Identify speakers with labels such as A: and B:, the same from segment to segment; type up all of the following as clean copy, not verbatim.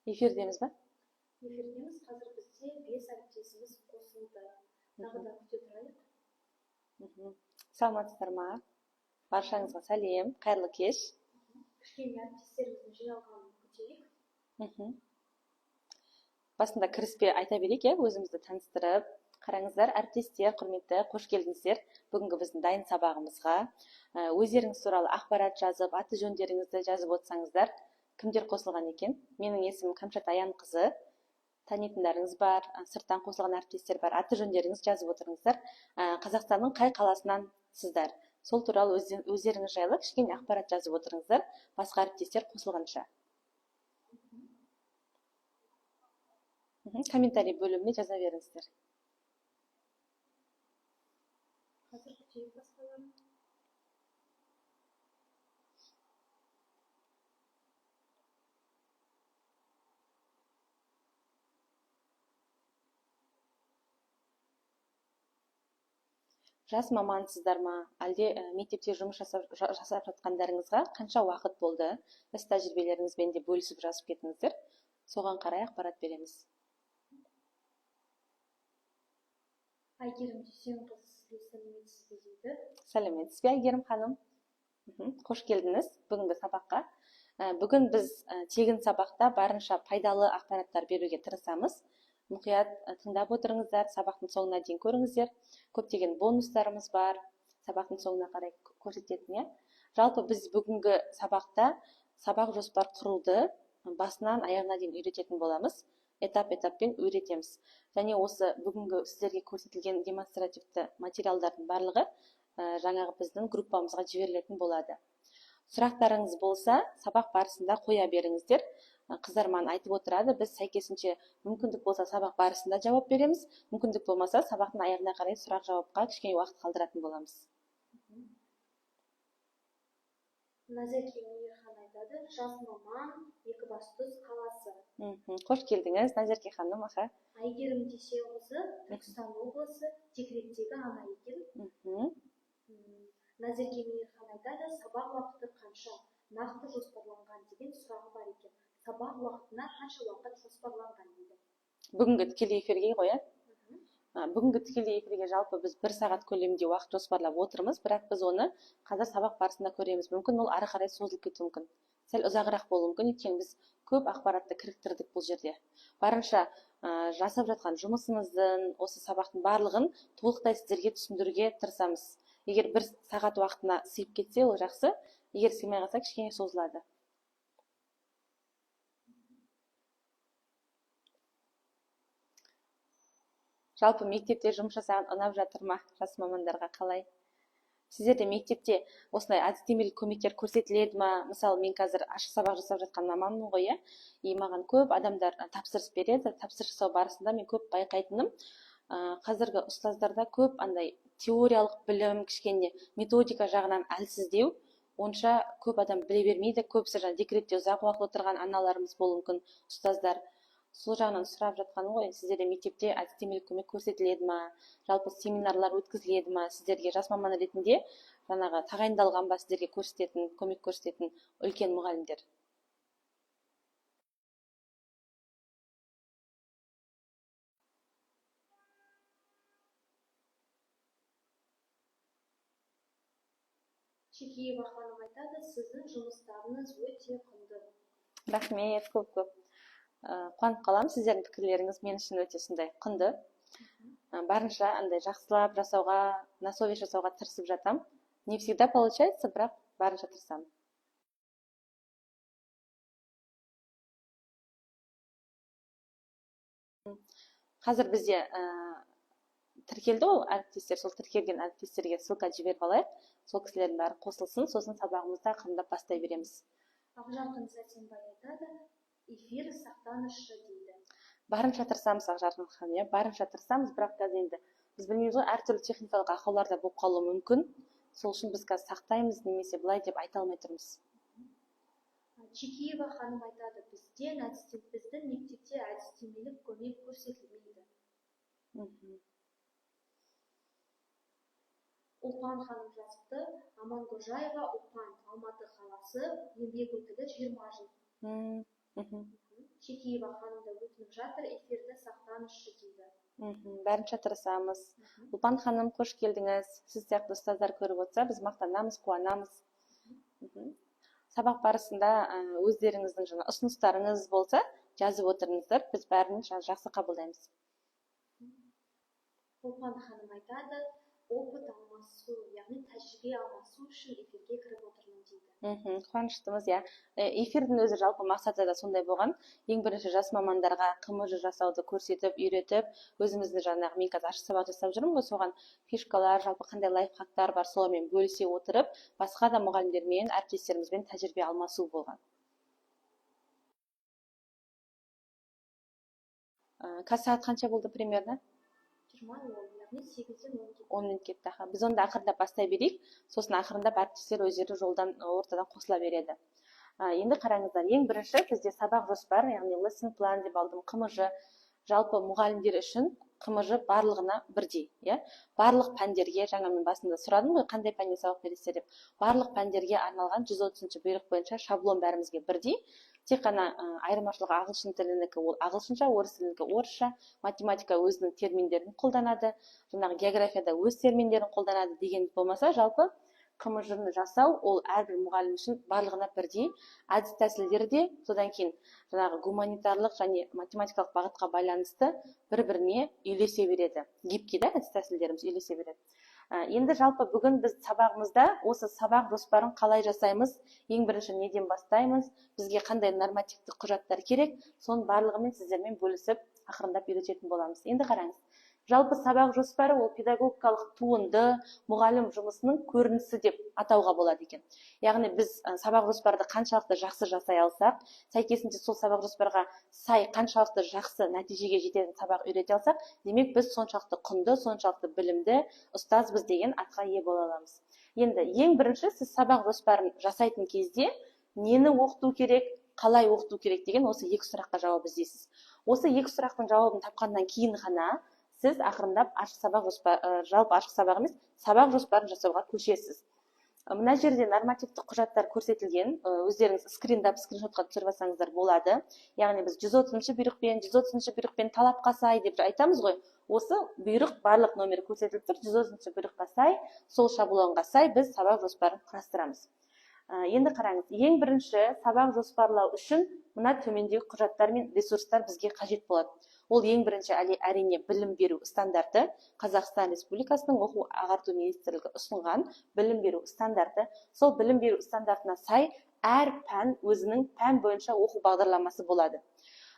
A: Эфирдеміз ба?
B: Эфирдеміз. Қазір бізде 5 әріптесіміз қосылды. Тағы да күте тұрайық.
A: Саламатсыздар ма? Баршаңызға сәлем, қайырлы кеш.
B: Кішкене әріптестеріміздің жиналғанын күтейік.
A: Басында кіріспе айта берейік, өзімізді таныстырып. Қараңыздар, әріптестер, құрметті, қош келдіңіздер бүгінгі біздің дайын сабағымызға. Өздеріңіз туралы ақпарат жазып, аты жөндеріңізді жазып отырсаңыздар, кімдер қосылған екен? Менің есімім Кәмшат Аянқызы. Танитындарыңыз бар, сырттан қосылған әріптестер бар, аты жөндеріңіз жазып отырыңыздар. Қазақстанның қай қаласынан сіздер? Сол туралы өздеріңіз жайлы кішкене ақпарат жазып отырыңыздар, басқа әріптестер қосылғанша. Комментарий бөліміне жаза беріңіздер.
B: Қазір күтейік басқаларын.
A: Жас мамансыздар ма, әлде мектепте жұмыс жасап жатқандарыңызға қанша уақыт болды? Іс тәжірибелеріңізбен де бөлісіп жазып кетіңіздер. Соған қарай ақпарат береміз.
B: Әйгерім Дүйсенқызы, сізге сәлеметсіз бе дейді?
A: Сәлеметсіз бе, Әйгерім ханым? Қош келдіңіз бүгінгі сабаққа. Бүгін біз тегін сабақта барынша пайдалы ақпараттар беруге тырысамыз. Мұқият тыңдап отырыңыздар, сабақтың соңына дейін көріңіздер. Көптеген бонустарымыз бар, сабақтың соңына қарай көрсететін. Жалпы біз бүгінгі сабақта сабақ жоспар құруды басынан аяғына дейін үйрететін боламыз. Этап-этаппен үйретеміз. Және осы бүгінгі сіздерге көрсетілген демонстративті материалдардың барлығы жаңағы біздің группамызға жіберілетін болады. Сұрақтарыңыз болса, сабақ барысында қоя беріңіздер. Қыздар маған айтып отырады, біз сәйкесінше мүмкіндік болса сабақ барысында жауап береміз, мүмкіндік болмаса сабақтың аяғына қарай сұрақ жауапқа кішкене уақыт қалдыратын боламыз.
B: Назерке Мейірхан айтады, жас маман, Екібастұз қаласы.
A: Қош келдіңіз, Назерке ханым.
B: Әйгерім Дүйсенқызы, Түркістан облысы, декреттегі ана екен. Назерке Мейірхан айтады, сабақ уақыты қанша, нақты жоспарланған деген сұрағы бар екен. Сабақ уақытына қанша уақыт жоспарланған дейді?
A: Бүгінгі тікелей эфирге ғой? Бүгінгі тікелей эфирге жалпы біз 1 сағат көлемінде уақыт жоспарлап отырмыз, бірақ біз оны қазір сабақ барысында көреміз. Мүмкін ол ары қарай созылып кетуі мүмкін. Сәл ұзағырақ болуы мүмкін, өйткені біз көп ақпаратты кіріктірдік бұл жерде. Барынша жасап жатқан жұмысымыздың, осы сабақтың барлығын толықтай сіздерге түсіндіруге тырысамыз. Егер 1 сағат уақытына сыйып кетсе, ол жақсы. Егер сыймай қалса, кішкене созылады. Жалпы мектепте жұмыс жасаған ұнап жатыр ма? Жас мамандарға қалай? Сіздерде мектепте осындай әдістемелік көмектер көрсетіледі ма? Мысалы, мен қазір ашық сабақ жасап жатқан маманмын ғой, и маған көп адамдар тапсырыс береді. Тапсырыс жасау барысында мен көп байқайтыным, қазіргі ұстаздарда көп андай теориялық білім, кішкене методика жағынан әлсіздеу, онша көп адам біле бермейді. Көбісі декретте ұзақ уақыт отырған аналарымыз болуы мүмкін, ұстаздар. Сол жағынан сұрап жатқаным ғой, сіздерде мектепте әдістемелік көмек көрсетіледі ма? Жалпы семинарлар өткізіледі ма? Сіздерге жас маман ретінде жаңағы тағайындалған ба сіздерге көмек көрсететін үлкен мұғалімдер?
B: Шекеева ханым айтады, сіздің жұмыстарыңыз өте құнды.
A: Рахмет, көп-көп. Қуанып қаламын, сіздердің пікірлеріңіз мен үшін өте сондай құнды. Барынша андай жақсылап жасауға, на совесть жасауға тырысып жатам. Не всегда получается, бірақ барынша тырысамын. Қазір бізде тіркелді ол әріптестер, сол тіркелген әріптестерге ссылка жіберіп алайық. Сол кісілердің бәрі қосылсын, сосын сабағымызды ақырындап бастай береміз.
B: Ақжарқын Сәрсенбай айтады, эфир сақтанышы дейді.
A: Барынша тырысамыз, Ақжарқын ханым, барынша тырысамыз, бірақ қазір енді біз білмейміз ғой, әртүрлі техникалық ақаулар да болып қалуы мүмкін. Сол үшін біз қазір сақтаймыз, немесе былай деп айта алмай тұрмыз.
B: Чекеева ханым айтады, біздің мектепте әдістемелік көмек көрсетілмейді. Ұлпан ханым жазыпты, Амангожаева Ұлпан, Алматы қаласы, еңбек өтілі 20 жыл. Шекеева ханым да өтініп жатыр, эфирді сақтаңызшы дейді.
A: Бәрінше тырысамыз. Ұлпан ханым, қош келдіңіз. Сіз сияқты ұстаздар көріп отырса, біз мақтанамыз, қуанамыз. Сабақ барысында өздеріңіздің жаңа ұсыныстарыңыз болса, жазып отырыңыздар. Біз бәрін жақсы қабылдаймыз.
B: Ұлпан ханым айтады, опыт алмасу, яғни тәжірибе алмасу үшін эфирге кіріп отырмын дейді.
A: Қуаныштымыз, иә. Эфирдің өзі жалпы мақсаты да сондай болған. Ең бірінші жас мамандарға қымыз жасауды көрсетіп, үйретіп, өзімізді жаңағы мен қазір ашық сабақ жасап жүрмін ғой, соған фишкалар, жалпы қандай лайфхактар бар, солармен бөлісе отырып, басқа да мұғалімдермен, әріптестерімізбен тәжірибе алмасу болған. Қазір сағат қанша болды примерно?
B: 20, яғни 8-ден
A: 10 минут кетті. Біз онда ақырындап бастай берейік, сосын ақырындап әріптестер өздері жолдан ортадан қосыла береді. Енді қараңыздар, ең бірінші бізде сабақ жоспар, яғни lesson plan деп алдым, КМЖ, жалпы мұғалімдер үшін КМЖ барлығына бірдей, иә? Барлық пәндерге, жаңа мен басында сұрадым ғой, қандай пәнге сабақ бересіздер деп. Барлық пәндерге арналған 130 бұйрық бойынша шаблон бәрімізге бірдей. Тек қана айырмашылығы ағылшын тілінікі ол ағылшынша, орыс тілінікі орысша, математика өзінің терминдерін қолданады, жаңағы географияда өз терминдерін қолданады деген болмаса, жалпы КМЖ-ны жасау ол әрбір мұғалім үшін барлығына бірдей. Әдіс тәсілдері де содан кейін жаңағы гуманитарлық және математикалық бағытқа байланысты бір-біріне үйлесе береді. Гибкий да әдіс тәсілдеріміз үйлесе береді. Енді жалпы бүгін біз сабағымызда осы сабақ жоспарын қалай жасаймыз, ең бірінші неден бастаймыз, бізге қандай нормативтік құжаттар керек, соның барлығымен сіздермен бөлісіп ақырындап үйрететін боламыз. Енді қараңыз. Жалпы сабақ жоспары ол педагогикалық туынды, мұғалім жұмысының көрінісі деп атауға болады екен. Яғни біз сабақ жоспарды қаншалықты жақсы жасай алсақ, сәйкесінше сол сабақ жоспарға сай қаншалықты жақсы нәтижеге жететін сабақ үйрете алсақ, демек біз соншалықты құнды, соншалықты білімді ұстазбыз деген атқа ие бола аламыз. Енді ең бірінші сіз сабақ жоспарын жасайтын кезде нені оқыту керек, қалай оқыту керек деген осы екі сұраққа жауап іздейсіз. Осы екі сұрақтың жауабын тапқаннан кейін ғана сіз ақырындап ашық сабақ жалпы ашық сабақ емес, сабақ жоспарын жасауға көшесіз. Мына жерде нормативтік құжаттар көрсетілген, өздеріңіз скриншотқа түсіріп алсаңыздар болады. Яғни біз 130 бұйрықпен талапқа сай деп айтамыз ғой. Осы бұйрық барлық номері көрсетіліп тұр, 130 бұйрыққа сай, сол шаблонға сай біз сабақ жоспарын құрастырамыз. Енді қараңыз, ең бірінші сабақ жоспарлау үшін мына төмендегі құжаттар мен ресурстар бізге қажет болады. Ол ең бірінші әрине білім беру стандарты, Қазақстан Республикасының оқу ағарту министрлігі ұсынған білім беру стандарты. Сол білім беру стандартына сай әр пән өзінің пән бойынша оқу бағдарламасы болады.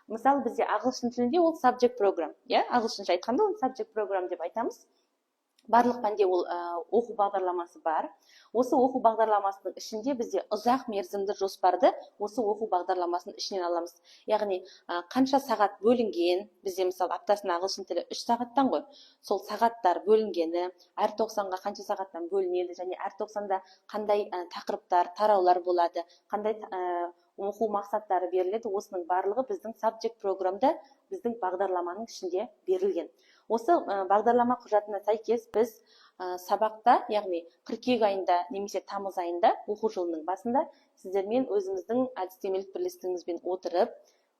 A: Мысалы бізде ағылшын тілінде ол subject program, ағылшынша айтқанда ол subject program деп айтамыз. Барлық пәнде ол оқу бағдарламасы бар. Осы оқу бағдарламасының ішінде бізде ұзақ мерзімді жоспарды осы оқу бағдарламасының ішінен аламыз. Яғни қанша сағат бөлінген, бізде мысалы аптасына ағылшын тілі 3 сағаттан ғой. Сол сағаттар бөлінгені, әр тоқсанға қанша сағаттан бөлінеді және әр тоқсанда қандай тақырыптар, тараулар болады, қандай оқу мақсаттары беріледі, осының барлығы біздің subject програмда біздің бағдарламаның ішінде берілген. Осы бағдарлама құжатына сәйкес біз сабақта, яғни қыркүйек айында немесе тамыз айында оқу жылының басында сіздермен өзіміздің әдістемелік бірлестігімізбен отырып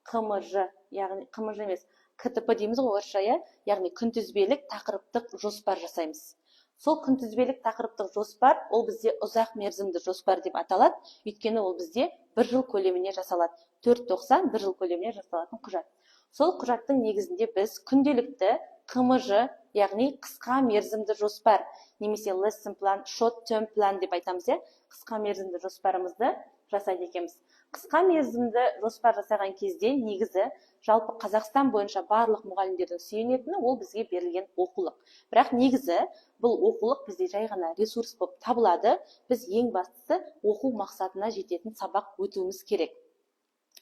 A: КМЖ, яғни КМЖ емес, КТП дейміз ғой орысша, яғни күнтізбелік тақырыптық жоспар жасаймыз. Сол күнтізбелік тақырыптық жоспар ол бізде ұзақ мерзімді жоспар деп аталады, өйткені ол бізде 1 жыл көлеміне жасалады. 490 1 жыл көлеміне жасалатын құжат. Сол құжаттың негізінде біз күнделікті КМЖ, яғни қысқа мерзімді жоспар, немесе lesson plan, short term plan деп айтамыз, қысқа мерзімді жоспарымызды жасайды екенбіз. Қысқа мерзімді жоспар жасаған кезде негізі жалпы Қазақстан бойынша барлық мұғалімдердің сүйенетіні ол бізге берілген оқулық. Бірақ негізі бұл оқулық бізде жай ғана ресурс болып табылады. Біз ең бастысы оқу мақсатына жететін сабақ өтуіміз керек.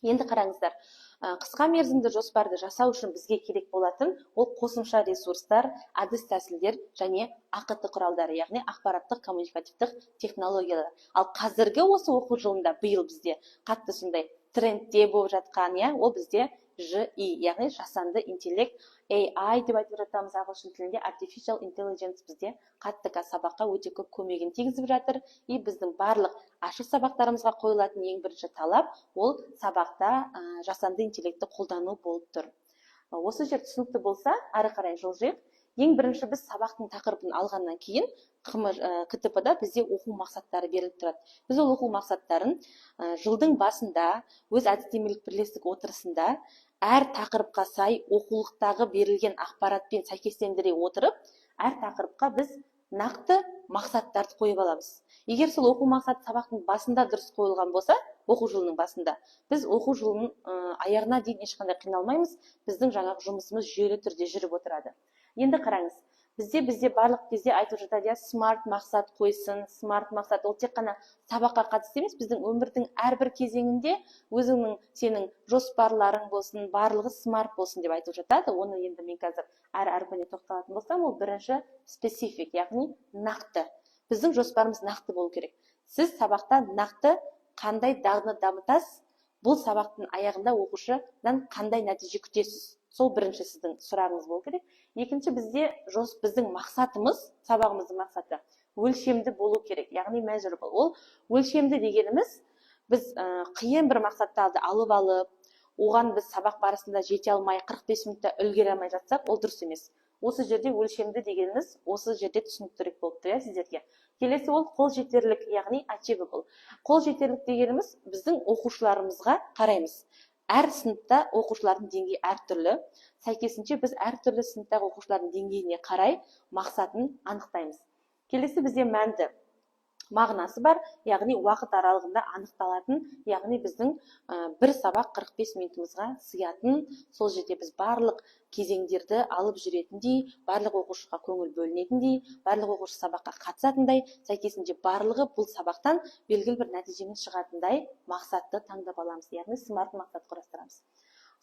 A: Енді қараңыздар, қысқа мерзімді жоспарды жасау үшін бізге керек болатын ол қосымша ресурстар, әдіс тәсілдер және АқТ құралдары, яғни ақпараттық коммуникативтік технологиялар. Ал қазіргі осы оқу жылында биыл бізде қатты сондай трендте болып жатқан, ол бізде ЖИ, яғни жасанды интеллект, AI деп айтып жатамыз ағылшын тілінде. Artificial Intelligence бізде қатты сабаққа өте көп көмегін тигізіп жатыр. И біздің барлық ашық сабақтарымызға қойылатын ең бірінші талап ол сабақта жасанды интеллектті қолдану болып тұр. Осы жер түсінікті болса, ары қарай жылжиық. Ең бірінші біз сабақтың тақырыбын алғаннан кейін КТП-да бізде оқу мақсаттары беріліп тұрады. Біз ол оқу мақсаттарын жылдың басында өз әдістемелік бірлестік отырысында әр тақырыпқа сай оқулықтағы берілген ақпаратпен сәйкестендіре отырып, әр тақырыпқа біз нақты мақсаттарды қойып аламыз. Егер сол оқу мақсаты сабақтың басында дұрыс қойылған болса, оқу жылының басында, біз оқу жылының аяғына дейін ешқандай қиналмаймыз, біздің жаңағы жұмысымыз жүйелі түрде жүріп отырады. Енді қараңыз, бізде барлық кезде айтып жатады, смарт мақсат қойсын, смарт мақсат ол тек қана сабаққа қатысты емес, біздің өмірдің әрбір кезеңінде сенің жоспарларың болсын, барлығы смарт болсын деп айтып жатады. Оны енді мен қазір әр әрпіне тоқталатын болсам, ол бірінші специфик, яғни нақты. Біздің жоспарымыз нақты болу керек. Сіз сабақта нақты қандай дағдыны дамытасыз, бұл сабақтың аяғында оқушыдан қандай нәтиже күтесіз. Сол бірінші сіздің сұрағыңыз болу керек. Екінші, біздің мақсатымыз, сабағымыздың мақсаты өлшемді болу керек, яғни measurable. Ол өлшемді дегеніміз, біз қиын бір мақсатты алып, оған біз сабақ барысында жете алмай, 45 минутта үлгере алмай жатсақ, ол дұрыс емес. Осы жерде өлшемді дегеніміз, осы жерде түсініктірек болып тұр сіздерге. Келесі ол қолжетерлік, яғни achievable. Қолжетерлік дегеніміз біздің оқушыларымызға қараймыз. Әр сыныпта оқушылардың деңгейі әртүрлі. Сәйкесінше біз әртүрлі сыныптағы оқушылардың деңгейіне қарай мақсатын анықтаймыз. Келесі бізде мәнді мағынасы бар, яғни уақыт аралығында анықталатын, яғни біздің бір сабақ 45 минутымызға сыятын, сол жерде біз барлық кезеңдерді алып жүретіндей, барлық оқушыға көңіл бөлінетіндей, барлық оқушы сабаққа қатысатындай, сәйкесінше барлығы бұл сабақтан белгілі бір нәтижемен шығатындай мақсатты таңдап аламыз, яғни смарт мақсат құрастырамыз.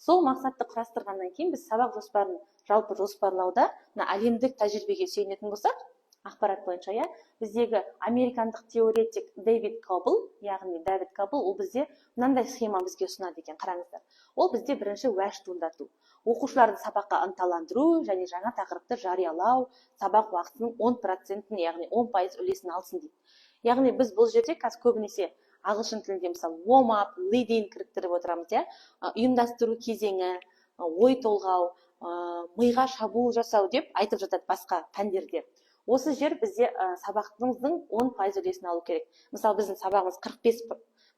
A: Сол мақсатты құрастырғаннан кейін біз сабақ жоспарын жалпы жоспарлауда әлемдік тәжірибеге сүйенетін болсақ, ақпарат бойынша, біздегі американдық теоретик Дэвид Кобл, яғни Дэвид Кобл, ол бізде мынандай схема бізге ұсынады екен, қараңыздар. Ол бізде бірінші уәж туындату, оқушыларды сабаққа ынталандыру және жаңа тақырыпты жариялау, сабақ уақытының 10%, яғни 10% үлесін алсын дейді. Яғни біз бұл жерде көбінесе ағылшын тілінде мысалы warm up, leading кіріктіріп отырамыз, ұйымдастыру кезеңі, ой толғау, миға шабуыл жасау деп айтып жатады басқа пәндерде. Осы жер бізде сабақтыңыздың 10% үлесін алу керек. Мысалы, біздің сабағымыз 45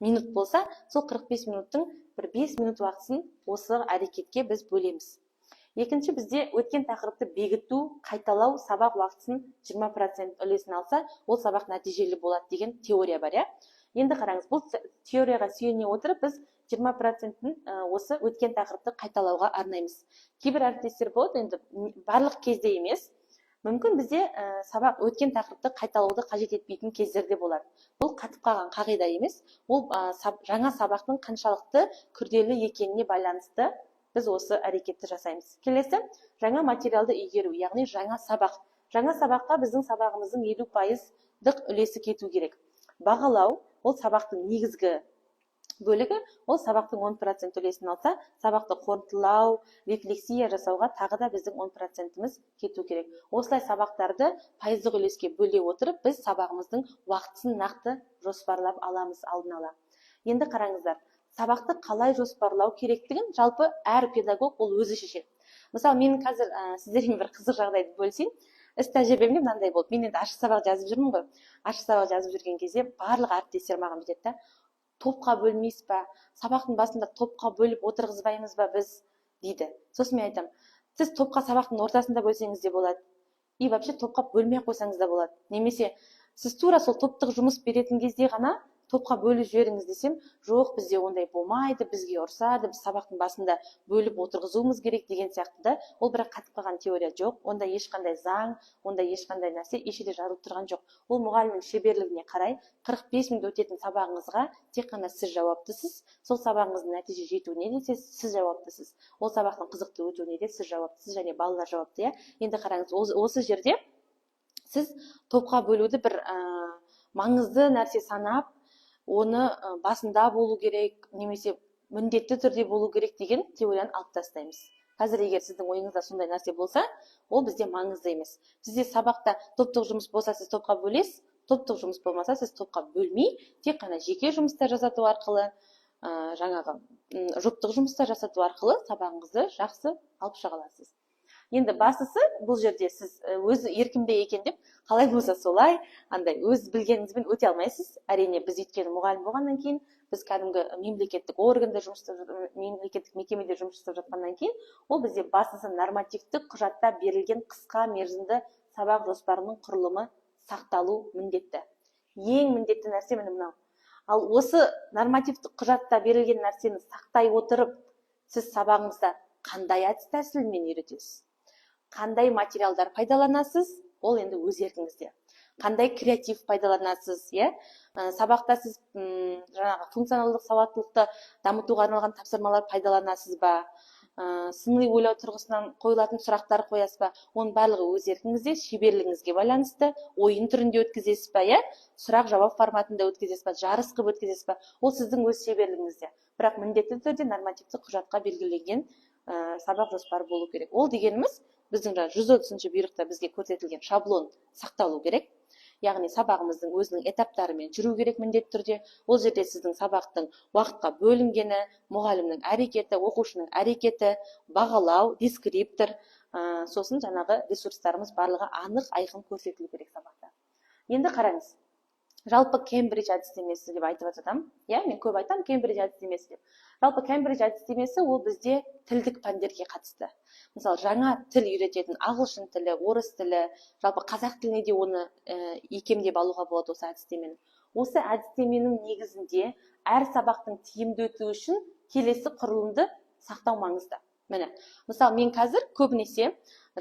A: минут болса, сол 45 минуттың бір 5 минут уақытын осы әрекетке біз бөлеміз. Екінші, бізде өткен тақырыпты бекіту, қайталау сабақ уақытын 20% үлесін алса, ол сабақ нәтижелі болады деген теория бар. Енді қараңыз, бұл теорияға сүйене отырып, біз 20%-ін осы өткен тақырыпты қайталауға арнаймыз. Кейбір әріптестер болады, енді барлық кезде емес. Мүмкін бізде сабақ өткен тақырыпты қайталауды қажет етпейтін кездерде болады. Бұл қатып қалған қағида емес, ол жаңа сабақтың қаншалықты күрделі екеніне байланысты біз осы әрекетті жасаймыз. Келесі, жаңа материалды игеру, яғни жаңа сабақ. Жаңа сабаққа біздің сабағымыздың 50%-дық үлесі кету керек. Бағалау, ол сабақтың негізгі бөлігі, ол сабақтың 10% үлесін алса, сабақты қорытындылау, рефлексия жасауға тағы да біздің 10%-іміз кету керек. Осылай сабақтарды пайыздық үлеске бөле отырып, біз сабағымыздың уақытын нақты жоспарлап аламыз алдын ала. Енді қараңыздар, сабақты қалай жоспарлау керектігін жалпы әр педагог ол өзі шешеді. Мысалы, мен қазір сіздермен бір қызық жағдайды бөлісейін. Іс тәжірибемде мынандай болды. Мен енді ашық сабақ жазып жүрмін ғой. Ашық сабақ жазып жүрген кезде барлық әріптестер маған жетеді, топқа бөлмейсіз ба, сабақтың басында топқа бөліп отырғызбаймыз ба біз, дейді. Сосын мен айтамын, сіз топқа сабақтың ортасында бөлсеңіз де болады. И вообще топқа бөлмей қойсаңыз да болады. Немесе сіз тура сол топтық жұмыс беретін кезде ғана топқа бөліп жіберіңіз десем, жоқ, бізде ондай болмайды, бізге ұрсады, біз сабақтың басында бөліп отырғызуымыз керек деген сияқты да. Ол бірақ қатып қалған теория жоқ. Онда ешқандай заң, онда ешқандай нәрсе ешеде жазылып тұрған жоқ. Ол мұғалімнің шеберлігіне қарай 45 минут өтетін сабағыңызға тек қана сіз жауаптысыз. Сол сабағыңыздың нәтиже жетуіне де сіз жауаптысыз. Ол сабақтың қызықты өтуіне де сіз жауаптысыз, және балалар жауапты. Енді қараңыз, осы жерде сіз топқа бөлуді бір маңызды нәрсе санап, оны басында болу керек, немесе міндетті түрде болу керек деген теорияны алып тастаймыз. Қазір егер сіздің ойыңызда сондай нәрсе болса, ол бізде маңызды емес. Сізде сабақта топтық жұмыс болса, сіз топқа бөлесіз, топтық жұмыс болмаса, сіз топқа бөлмей, тек қана жеке жұмыстар жасату арқылы, жаңағы жұптық жұмыстар жасату арқылы сабағыңызды жақсы алып шыға аласыз. Енді бастысы бұл жерде сіз өзі еркімде екен деп, қалай болса солай, андай өз білгеніңізбен өте алмайсыз. Әрине біз өйткені мұғалім болғаннан кейін, біз кәдімгі мемлекеттік органда мемлекеттік мекемеде жұмыс жасап жатқаннан кейін, ол бізде бастысы нормативтік құжатта берілген қысқа мерзімді сабақ жоспарының құрылымы сақталу міндетті. Ең міндетті нәрсе міне мынау. Ал осы нормативтік құжатта берілген нәрсені сақтай отырып, сіз сабағыңызда қандай әдіс тәсілмен үйретесіз? Қандай материалдар пайдаланасыз? Ол енді өз еркіңізде. Қандай креатив пайдаланасыз, сабақта сіз жаңағы функционалдық сауаттылықты дамытуға арналған тапсырмалар пайдаланасыз ба? Сыни ойлау тұрғысынан қойылатын сұрақтар қоясыз ба? Оның барлығы өз еркіңізде, шеберлігіңізге байланысты, ойын түрінде өткізесіз ба, сұрақ-жауап форматында өткізесіз ба, жарыс қылып өткізесіз ба? Ол сіздің өз шеберлігіңізде. Бірақ міндетті түрде нормативтік құжатқа белгіленген сабақ жоспары болу керек. Ол дегеніміз біздің 130-ші бұйрықта бізге көрсетілген шаблон сақталу керек. Яғни сабағымыздың өзінің этаптарымен жүру керек міндетті түрде. Ол жерде сіздің сабақтың уақытқа бөлінгені, мұғалімнің әрекеті, оқушының әрекеті, бағалау, дескриптор, сосын жаңағы ресурстарымыз барлығы анық айқын көрсетілу керек сабақта. Енді қараңыз. Жалпы Кембридж әдістемесі деп айтып жатамын. Мен көп айтамын Кембридж әдістемесі деп. Жалпы Кембридж әдістемесі ол бізде тілдік пәндерге қатысты. Мысалы, жаңа тіл үйрететін ағылшын тілі, орыс тілі, жалпы қазақ тіліне де оны икемдеп алуға болады осы әдістемені. Осы әдістеменің негізінде әр сабақтың тиімді өтуі үшін келесі құрылымды сақтау маңызды. Міне, мысалы, мен қазір көбінесе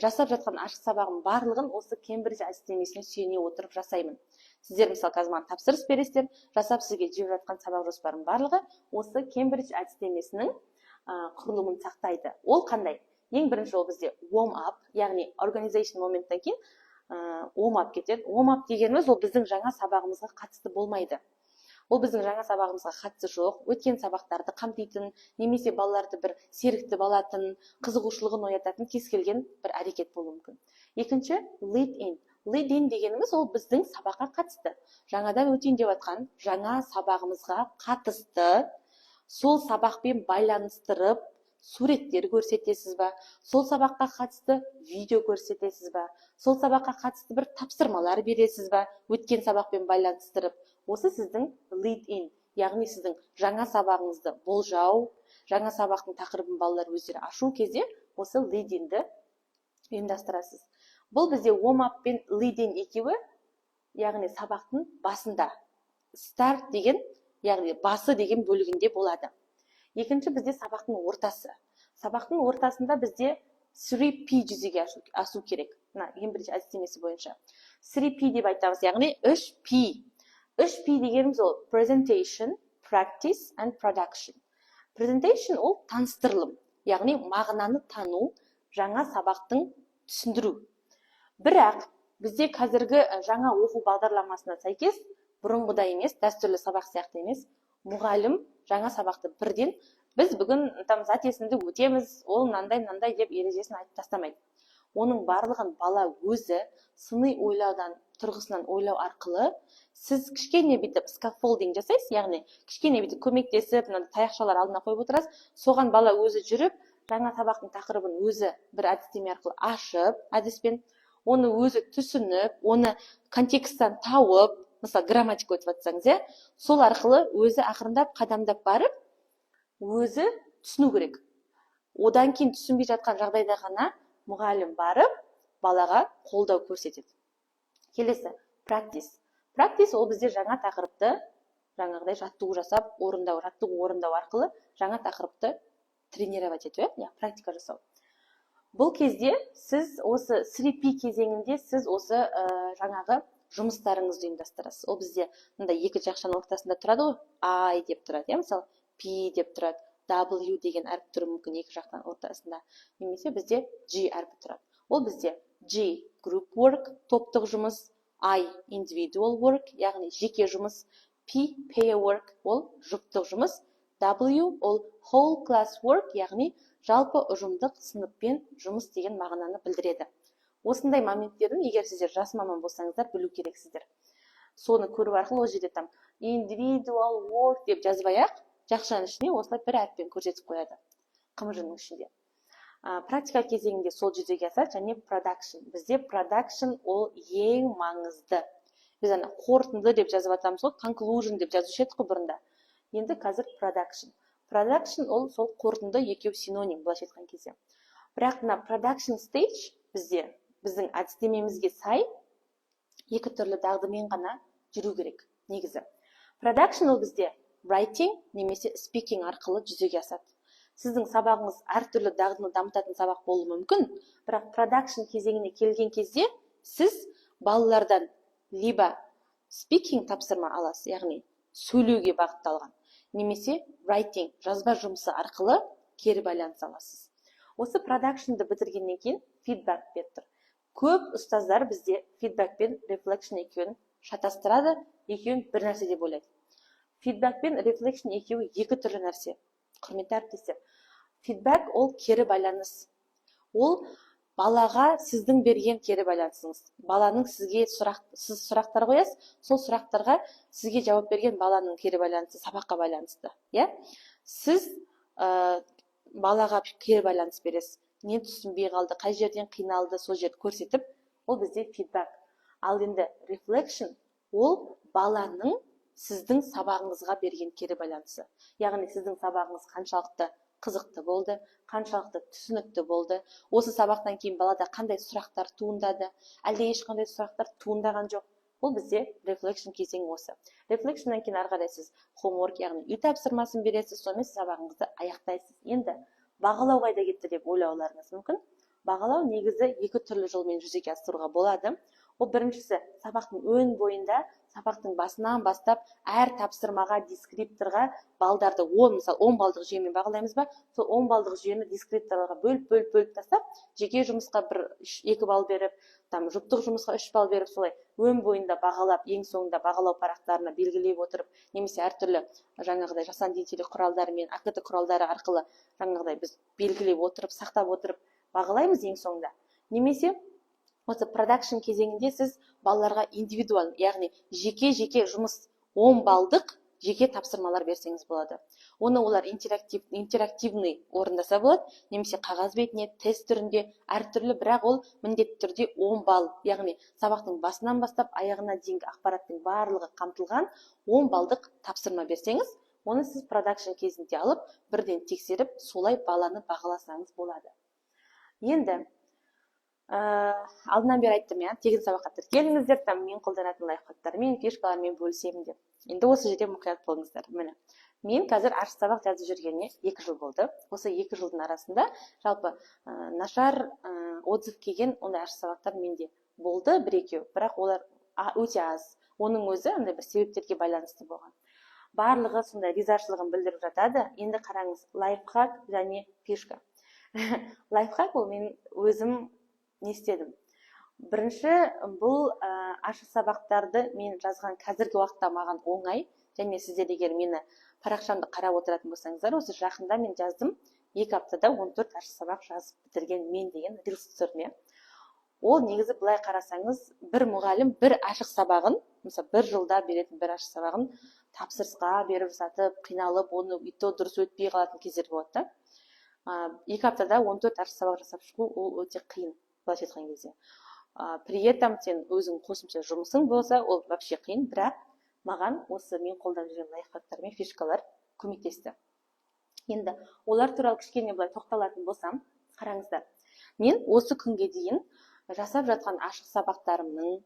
A: жасап жатқан ашық сабағым барлығын осы Кембридж әдістемесіне сүйене отырып жасаймын. Сіздер мысалы қазір маған тапсырыс бересіздер, жасап сізге жіберіп жатқан сабақ жоспарының барлығы осы Кембридж әдістемесінің құрылымын сақтайды. Ол қандай? Ең бірінші ол бізде warm up, яғни organization моменттен кейін warm up кетеді. Warm up дегеніміз ол біздің жаңа сабағымызға қатысты болмайды. Ол біздің жаңа сабағымызға қатысы жоқ, өткен сабақтарды қамтитын, немесе балаларды бір серікті балатын, қызығушылығын оятатын кез келген бір әрекет болуы мүмкін. Екінші, lead in. Lead in дегеніміз ол біздің сабаққа қатысты. Жаңадан өтейін деп жатқан жаңа сабағымызға қатысты, сол сабақпен байланыстырып, суреттер көрсетесіз ба? Сол сабаққа қатысты видео көрсетесіз ба? Сол сабаққа қатысты бір тапсырмалар бересіз ба? Өткен сабақпен байланыстырып. Осы сіздің lead in, яғни сіздің жаңа сабағыңызды болжау, жаңа сабақтың тақырыбын балалар өздері ашу кезде осы lead inді ұйымдастырасыз. Бұл бізде warm up пен lead in екеуі, яғни сабақтың басында. Start деген, яғни басы деген бөлігінде болады. Екінші бізде сабақтың ортасы. Сабақтың ортасында бізде 3P жүзеге асу керек. Кембридж әдістемесі бойынша. 3P деп айтамыз, яғни 3P. 3P дегеніміз ол presentation, practice and production. Presentation ол таныстырылым, яғни мағынаны тану, жаңа сабақтың түсіндіру. Бірақ бізде қазіргі жаңа оқу бағдарламасына сәйкес, бұрынғыдай емес, дәстүрлі сабақ сияқты емес, мұғалім жаңа сабақты бірден біз бүгін затесінді өтеміз, ол мынандай деп ережесін айтып тастамайды. Оның барлығын бала өзі сыни ойлаудан тұрғысынан ойлау арқылы сіз кішкене бүйтіп скаффолдинг жасайсыз, яғни кішкене бүйтіп көмектесіп, таяқшалар алдына қойып отырасыз, соған бала өзі жүріп, жаңа сабақтың тақырыбын өзі бір әдістеме арқылы ашып, әдіспен оны өзі түсініп, оны контексттен тауып, мысалы грамматика өтіп жатсаңыз, сол арқылы өзі ақырындап, қадамдап барып, өзі түсіну керек. Одан кейін түсінбей жатқан жағдайда ғана мұғалім барып, балаға қолдау көрсетеді. Келесі, practice. Practice ол бізде жаңа тақырыпты, жаңағыдай жаттығу жасап, жаттығу орындау арқылы жаңа тақырыпты тренировать ету, практика жасау. Бұл кезде сіз осы 3P кезеңінде сіз осы жаңағы жұмыстарыңызды ұйымдастырасыз. Ол бізде екі жақшаның ортасында тұрады ғой, I деп тұрады, мысалы P деп тұрады, W деген әріп тұры мүмкін екі жақтан ортасында, немесе бізде G әрпі тұрады. Ол бізде G group work, топтық жұмыс, I individual work, яғни жеке жұмыс, P pair work, ол жұптық жұмыс, W ол whole class work, яғни жалпы ұжымдық сыныппен жұмыс деген мағынаны білдіреді. Осындай моменттерін егер сіздер жас маман болсаңыздар білу керексіздер. Соны көру арқылы ол жерде там individual work деп жазбай-ақ жақшаның ішіне осылай бір әріппен көрсетіп қояды қымжының ішінде. Практика кезеңінде сол жүзеге асады және production. Бізде production ол ең маңызды. Біз ана қорытынды деп жазып атамыз ғой, conclusion деп жазушы едік қой бұрында. Енді қазір production. Production ол сол қорытынды, екеу синоним былайша айтқан кезде. Бірақ мына production stage бізде біздің әдістемемізге сай екі түрлі дағдымен ғана жүру керек негізі. Production ол бізде writing немесе speaking арқылы жүзеге асады. Сіздің сабағыңыз әртүрлі дағдыны дамытатын сабақ болуы мүмкін, бірақ production кезеңіне келген кезде сіз балалардан либо speaking тапсырма аласыз, яғни сөйлеуге бағытталған, немесе writing жазба жұмысы арқылы кері байланыс аласыз. Осы productionды бітіргеннен кейін feedback беріп тұр. Көп ұстаздар бізде feedback пен reflection екеуін шатастырады, екеуін бір нәрсе деп ойлайды. Feedback пен reflection екеуі екі түрлі нәрсе. Құрметті әріптестер, feedback ол кері байланыс. Ол балаға сіздің берген кері байланысыңыз. Баланың сізге сіз сұрақтар қоясыз, сол сұрақтарға сізге жауап берген баланың кері байланысы сабаққа байланысты. Сіз балаға кері байланыс бересіз. Не түсінбей қалды, қай жерден қиналды, сол жерді көрсетіп, ол бізде feedback. Ал енді reflection ол баланың сіздің сабағыңызға берген кері байланысы. Яғни сіздің сабағыңыз қаншалықты қызықты болды, қаншалықты түсінікті болды, осы сабақтан кейін балада қандай сұрақтар туындады, әлде ешқандай сұрақтар туындаған жоқ. Ол бізде reflection кезеңі осы. Reflectionнан кейін ары қарай сіз homework, яғни үй тапсырмасын бересіз, сонымен сабағыңызды аяқтайсыз. Енді бағалау қайда кетті деп ойлауларыңыз мүмкін. Бағалау негізі екі түрлі жолмен жүзеге асыруға болады. Ол біріншісі сабақтың өн бойында, сабақтың басынан бастап әр тапсырмаға, дескрипторға балдарды 10 балдық жүйемен бағалаймыз ба? Сол 10 балдық жүйені дескрипторларға бөліп тастап, жеке жұмысқа 2 балл беріп, жұптық жұмысқа 3 балл беріп, солай өн бойында бағалап, ең соңында бағалау парақтарына белгілеп отырып, немесе әртүрлі жаңағыдай жасанды интеллект құралдары мен АКТ құралдары арқылы жаңағыдай біз белгілеп отырып, сақтап отырып бағалаймыз ең соңында. Немесе осы production кезеңінде сіз балаларға индивидуал, яғни жеке жұмыс 10 балдық жеке тапсырмалар берсеңіз болады. Оны олар интерактивный орындаса болады, немесе қағаз бетіне, тест түрінде, әртүрлі, бірақ ол міндетті түрде 10 балл, яғни сабақтың басынан бастап аяғына дейінгі ақпараттың барлығы қамтылған 10 балдық тапсырма берсеңіз, оны сіз production кезінде алып, бірден тексеріп, солай баланы бағаласаңыз болады. Енді алдынан бері айттым, тегін сабаққа тіркеліңіздер, мен қолданатын лайфхактармен, фишкалармен бөлісемін деп. Енді осы жерде мұқият болыңыздар. Міне, мен қазір ашық сабақ жазып жүргеніне 2 жыл болды. Осы 2 жылдың арасында жалпы нашар отзыв келген ондай ашық сабақтар менде болды, 1-2, бірақ олар өте аз. Оның өзі андай бір себептерге байланысты болған. Барлығы сондай ризашылығын білдіріп жатады. Енді қараңыз, лайфхак және фишка. Лайфхак ол мен өзім не істедім. Бірінші, бұл ашық сабақтарды мен жазған қазіргі уақытта маған оңай, және сіздер егер мені парақшамды қарап отыратын болсаңыздар, осы жақында мен жаздым, 2 аптада 14 ашық сабақ жазып бітірген мен деген рилс түсірме. Ол негізі былай қарасаңыз, бір мұғалім бір ашық сабағын, мысалы 1 жылда беретін бір ашық сабағын тапсырысқа беріп жатып, қиналып, оны дұрыс өтпей қалатын кездер болады. 2 аптада 14 ашық сабақ жасап шығу ол өте қиын, былайша айтқан кезде. При этом сен өзің қосымша жұмысың болса, ол вообще қиын, бірақ маған осы мен қолданып жүрген лайфхактар мен фишкалар көмектесті. Енді олар туралы кішкене былай тоқталатын болсам, қараңыздар. Мен осы күнге дейін жасап жатқан ашық сабақтарымның,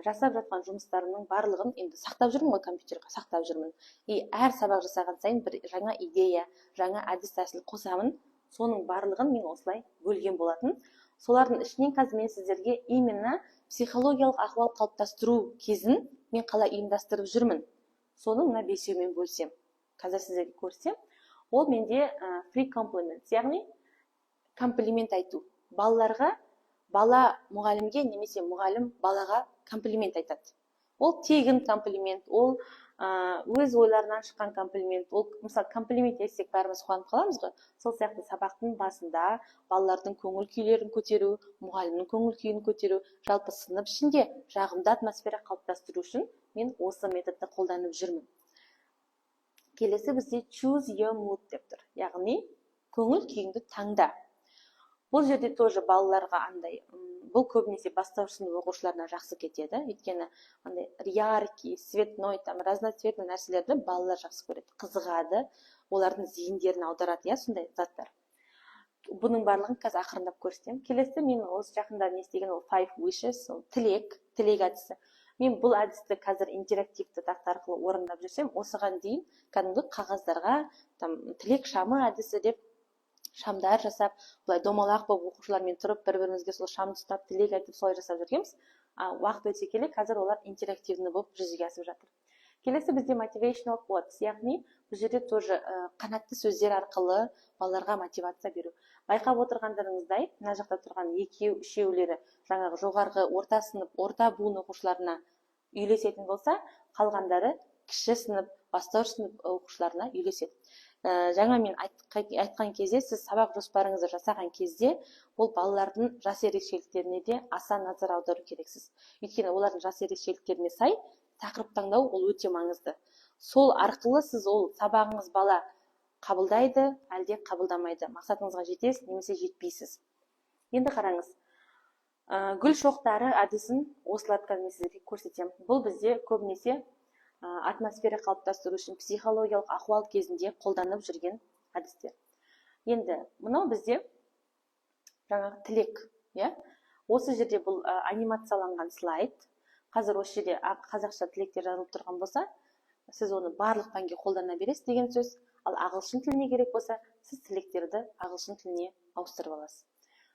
A: жасап жатқан жұмыстарымның барлығын енді сақтап жүрмін ғой, компьютерге сақтап жүрмін. Әр сабақ жасаған сайын бір жаңа идея, жаңа әдіс тәсіл қосамын, соның барлығын мен осылай бөлген болатын. Солардың ішінен қазір мен сіздерге именно психологиялық ахуал қалыптастыру кезін мен қалай ұйымдастырып жүрмін. Соны мына 5-еумен бөлсем. Қазір сіздерге көрсем, ол менде free compliment, яғни комплимент айту. Балаларға, бала мұғалімге немесе мұғалім балаға комплимент айтады. Ол тегін комплимент, ол өз ойларынан шыққан комплимент, ол мысалы комплимент естсек бәріміз қуанып қаламыз ғой. Сол сияқты сабақтың басында балалардың көңіл күйлерін көтеру, мұғалімнің көңіл күйін көтеру, жалпы сынып ішінде жағымды атмосфера қалыптастыру үшін мен осы методты қолданып жүрмін. Келесі бізде choose your mood деп тұр. Яғни көңіл күйіңді таңда. Бұл жерде тоже балаларға андай, бұл көбінесе бастауыш сынып оқушыларына жақсы кетеді. Өйткені андай яркий, цветной, там разноцветный нәрселерді балалар жақсы көреді, қызығады, олардың зейіндерін аударады, сондай заттар. Бұның барлығын қазір ақырындап көрсетемін. Келесі мен осы жақында не істеген, ол 5 wishes, ол тілек әдісі. Мен бұл әдісті қазір интерактивті тақта арқылы орындап жүрсем, осыған дейін кәдімгі қағаздарға тілек шамы әдісі деп шамдар жасап, бұлай домалақ болып оқушылармен тұрып, бір-бірімізге сол шамды ұстап, тілек айтып солай жасап жүргенбіз. Уақыт өте келе қазір олар интерактивні болып жүзеге асып жатыр. Келесі бізде motivational quotes, яғни бұл жерде тоже қанатты сөздер арқылы балаларға мотивация беру. Байқап отырғандарыңыздай, мына жақта тұрған екеу-үшеулері жаңағы жоғарғы орта сынып, орта буын оқушыларына үйлесетін болса, қалғандары кіші сынып, бастауыш сынып оқушыларына үйлеседі. Жаңа мен айтқан кезде, сіз сабақ жоспарыңызды жасаған кезде, ол балалардың жас ерекшеліктеріне де аса назар аудару керексіз. Өйткені олардың жас ерекшеліктеріне сай тақырып таңдау ол өте маңызды. Сол арқылы сіз ол сабағыңыз бала қабылдайды, әлде қабылдамайды. Мақсатыңызға жетесіз, немесе жетпейсіз. Енді қараңыз. Гүл шоқтары әдісін осыларды мен сіздерге көрсетемін. Бұл бізде көбінесе атмосфера қалыптастыру үшін психологиялық ахуал кезінде қолданып жүрген әдістер. Енді мынау бізде жаңағы тілек, осы жерде бұл анимацияланған слайд. Қазір осы жерде қазақша тілектер жазылып тұрған болса, сіз оны барлық пәнге қолдана бересіз деген сөз. Ал ағылшын тіліне керек болса, сіз тілектерді ағылшын тіліне ауыстырып аласыз.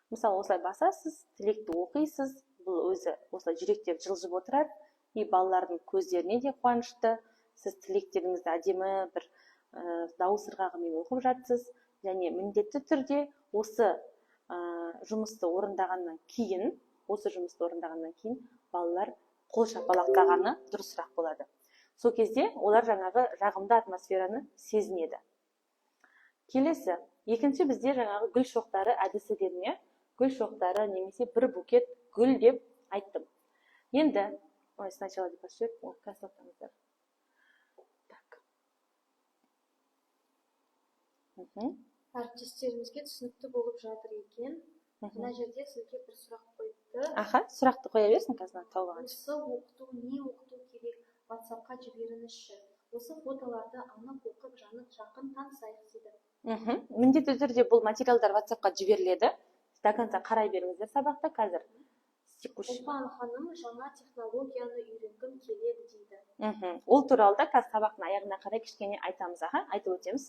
A: Мысалы, осылай басасыз, тілекті оқисыз, бұл өзі осылай жүректер жылжып отырады. Балалардың көздеріне де қуанышты, сіз тілектеріңізді әдемі бір дауыс ырғағымен оқып жатсыз, және міндетті түрде осы жұмысты орындағаннан кейін балалар қол шапалақтағаны дұрысырақ болады. Сол кезде олар жаңағы жағымды атмосфераны сезінеді. Келесі, екінші бізде жаңағы гүл шоқтары әдісі дедім. Гүл шоқтары немесе бір букет гүл деп айттым. Енді сначала депозит, консультанттар. Так.
B: Әріптестерімізге түсінікті болып жатыр екен. Мына жерде сізге бір сұрақ қойды.
A: Сұрақты қоя берсін қазір тауып алған.
B: Осы оқыту, не оқыту керек? WhatsApp-қа жіберіңізші. Осы фотоларды анық оқып, жақын танысайық дейді.
A: Міндетті түрде бұл материалдар WhatsApp-қа жіберіледі. До конца қарай беріңіздер сабақта қазір.
B: Ұлпан ханым жаңа технологияны үйренгім келеді дейді.
A: Ол туралы да қазір сабақтың аяғына қарай кішкене айтамыз, айтып өтеміз.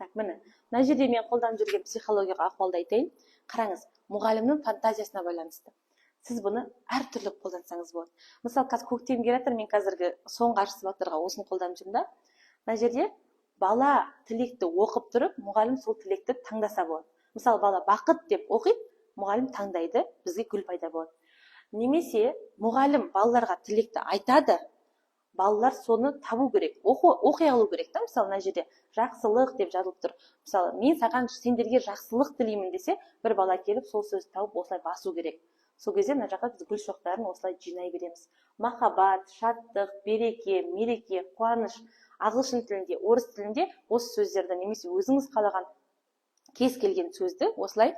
A: Так, міне, мына жерде мен қолданып жүрген психологияға ахуалды айтайын. Қараңыз, мұғалімнің фантазиясына байланысты. Сіз бұны әртүрлі қолдансаңыз болады. Мысалы, қазір көктем келе жатыр, мен қазіргі соңғы сабақтарға осыны қолданып жүрмін да. Мына жерде бала тілекті оқып тұрып, мұғалім сол тілекті таңдаса болады. Мысалы, бала бақыт деп оқиды, мұғалім таңдайды, бізге гүл пайда болады. Немесе мұғалім балаларға тілекті айтады, балалар соны табу керек, оқи алу керек. Мысалы, мына жерде жақсылық деп жазылып тұр. Мысалы, мен саған сендерге жақсылық тілеймін десе, бір бала келіп сол сөзді тауып осылай басу керек. Сол кезде мына жаққа біз гүл шоқтарын осылай жинай береміз. Махаббат, шаттық, береке, мереке, қуаныш, ағылшын тілінде, орыс тілінде осы сөздерді немесе өзіңіз қалаған кез келген сөзді осылай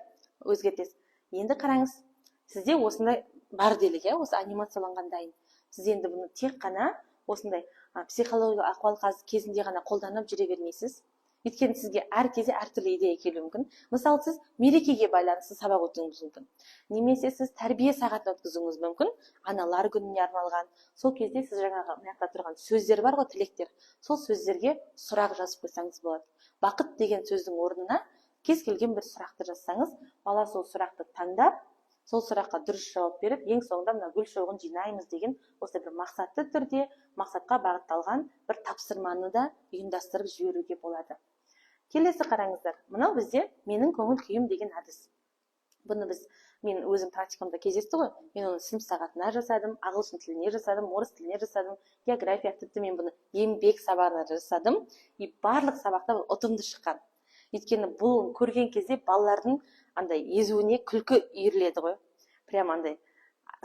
A: өзгертесіз. Енді қараңыз, сізде осындай бар делік, осы анимацияланған дайын. Сіз енді бұны тек қана осындай психологиялық ахуал кезінде ғана қолданып жүре бермейсіз. Өйткені сізге әр кезде әртүрлі идея келуі мүмкін. Мысалы, сіз мерекеге байланысты сабақ өтуіңіз мүмкін. Немесе сіз тәрбие сағатын өткізуіңіз мүмкін, аналар күніне арналған. Сол кезде сіз жаңағы мына тұрған сөздер бар ғой, тілектер. Сол сөздерге сұрақ жазып қойсаңыз болады. Бақыт деген сөздің орнына кез келген бір сұрақты жазсаңыз, бала сол сұрақты таңдап, сол сұраққа дұрыс жауап беріп, ең соңында мына гүл шоғын жинаймыз деген осы бір мақсатты түрде, мақсатқа бағытталған бір тапсырманы да ұйымдастырып жіберуге болады. Келесі қараңыздар, мынау бізде менің көңіл күйім деген әдіс. Бұны біз мен өзім практикамда кездесті ғой, мен оны сынып сағатына жасадым, ағылшын тіліне жасадым, орыс тіліне жасадым, география, тіпті мен бұны еңбек сабағына жасадым, и барлық сабақта ұтымды шыққан. Өйткені бұл көрген кезде балалардың андай езуіне күлкі үйіріледі ғой, прям андай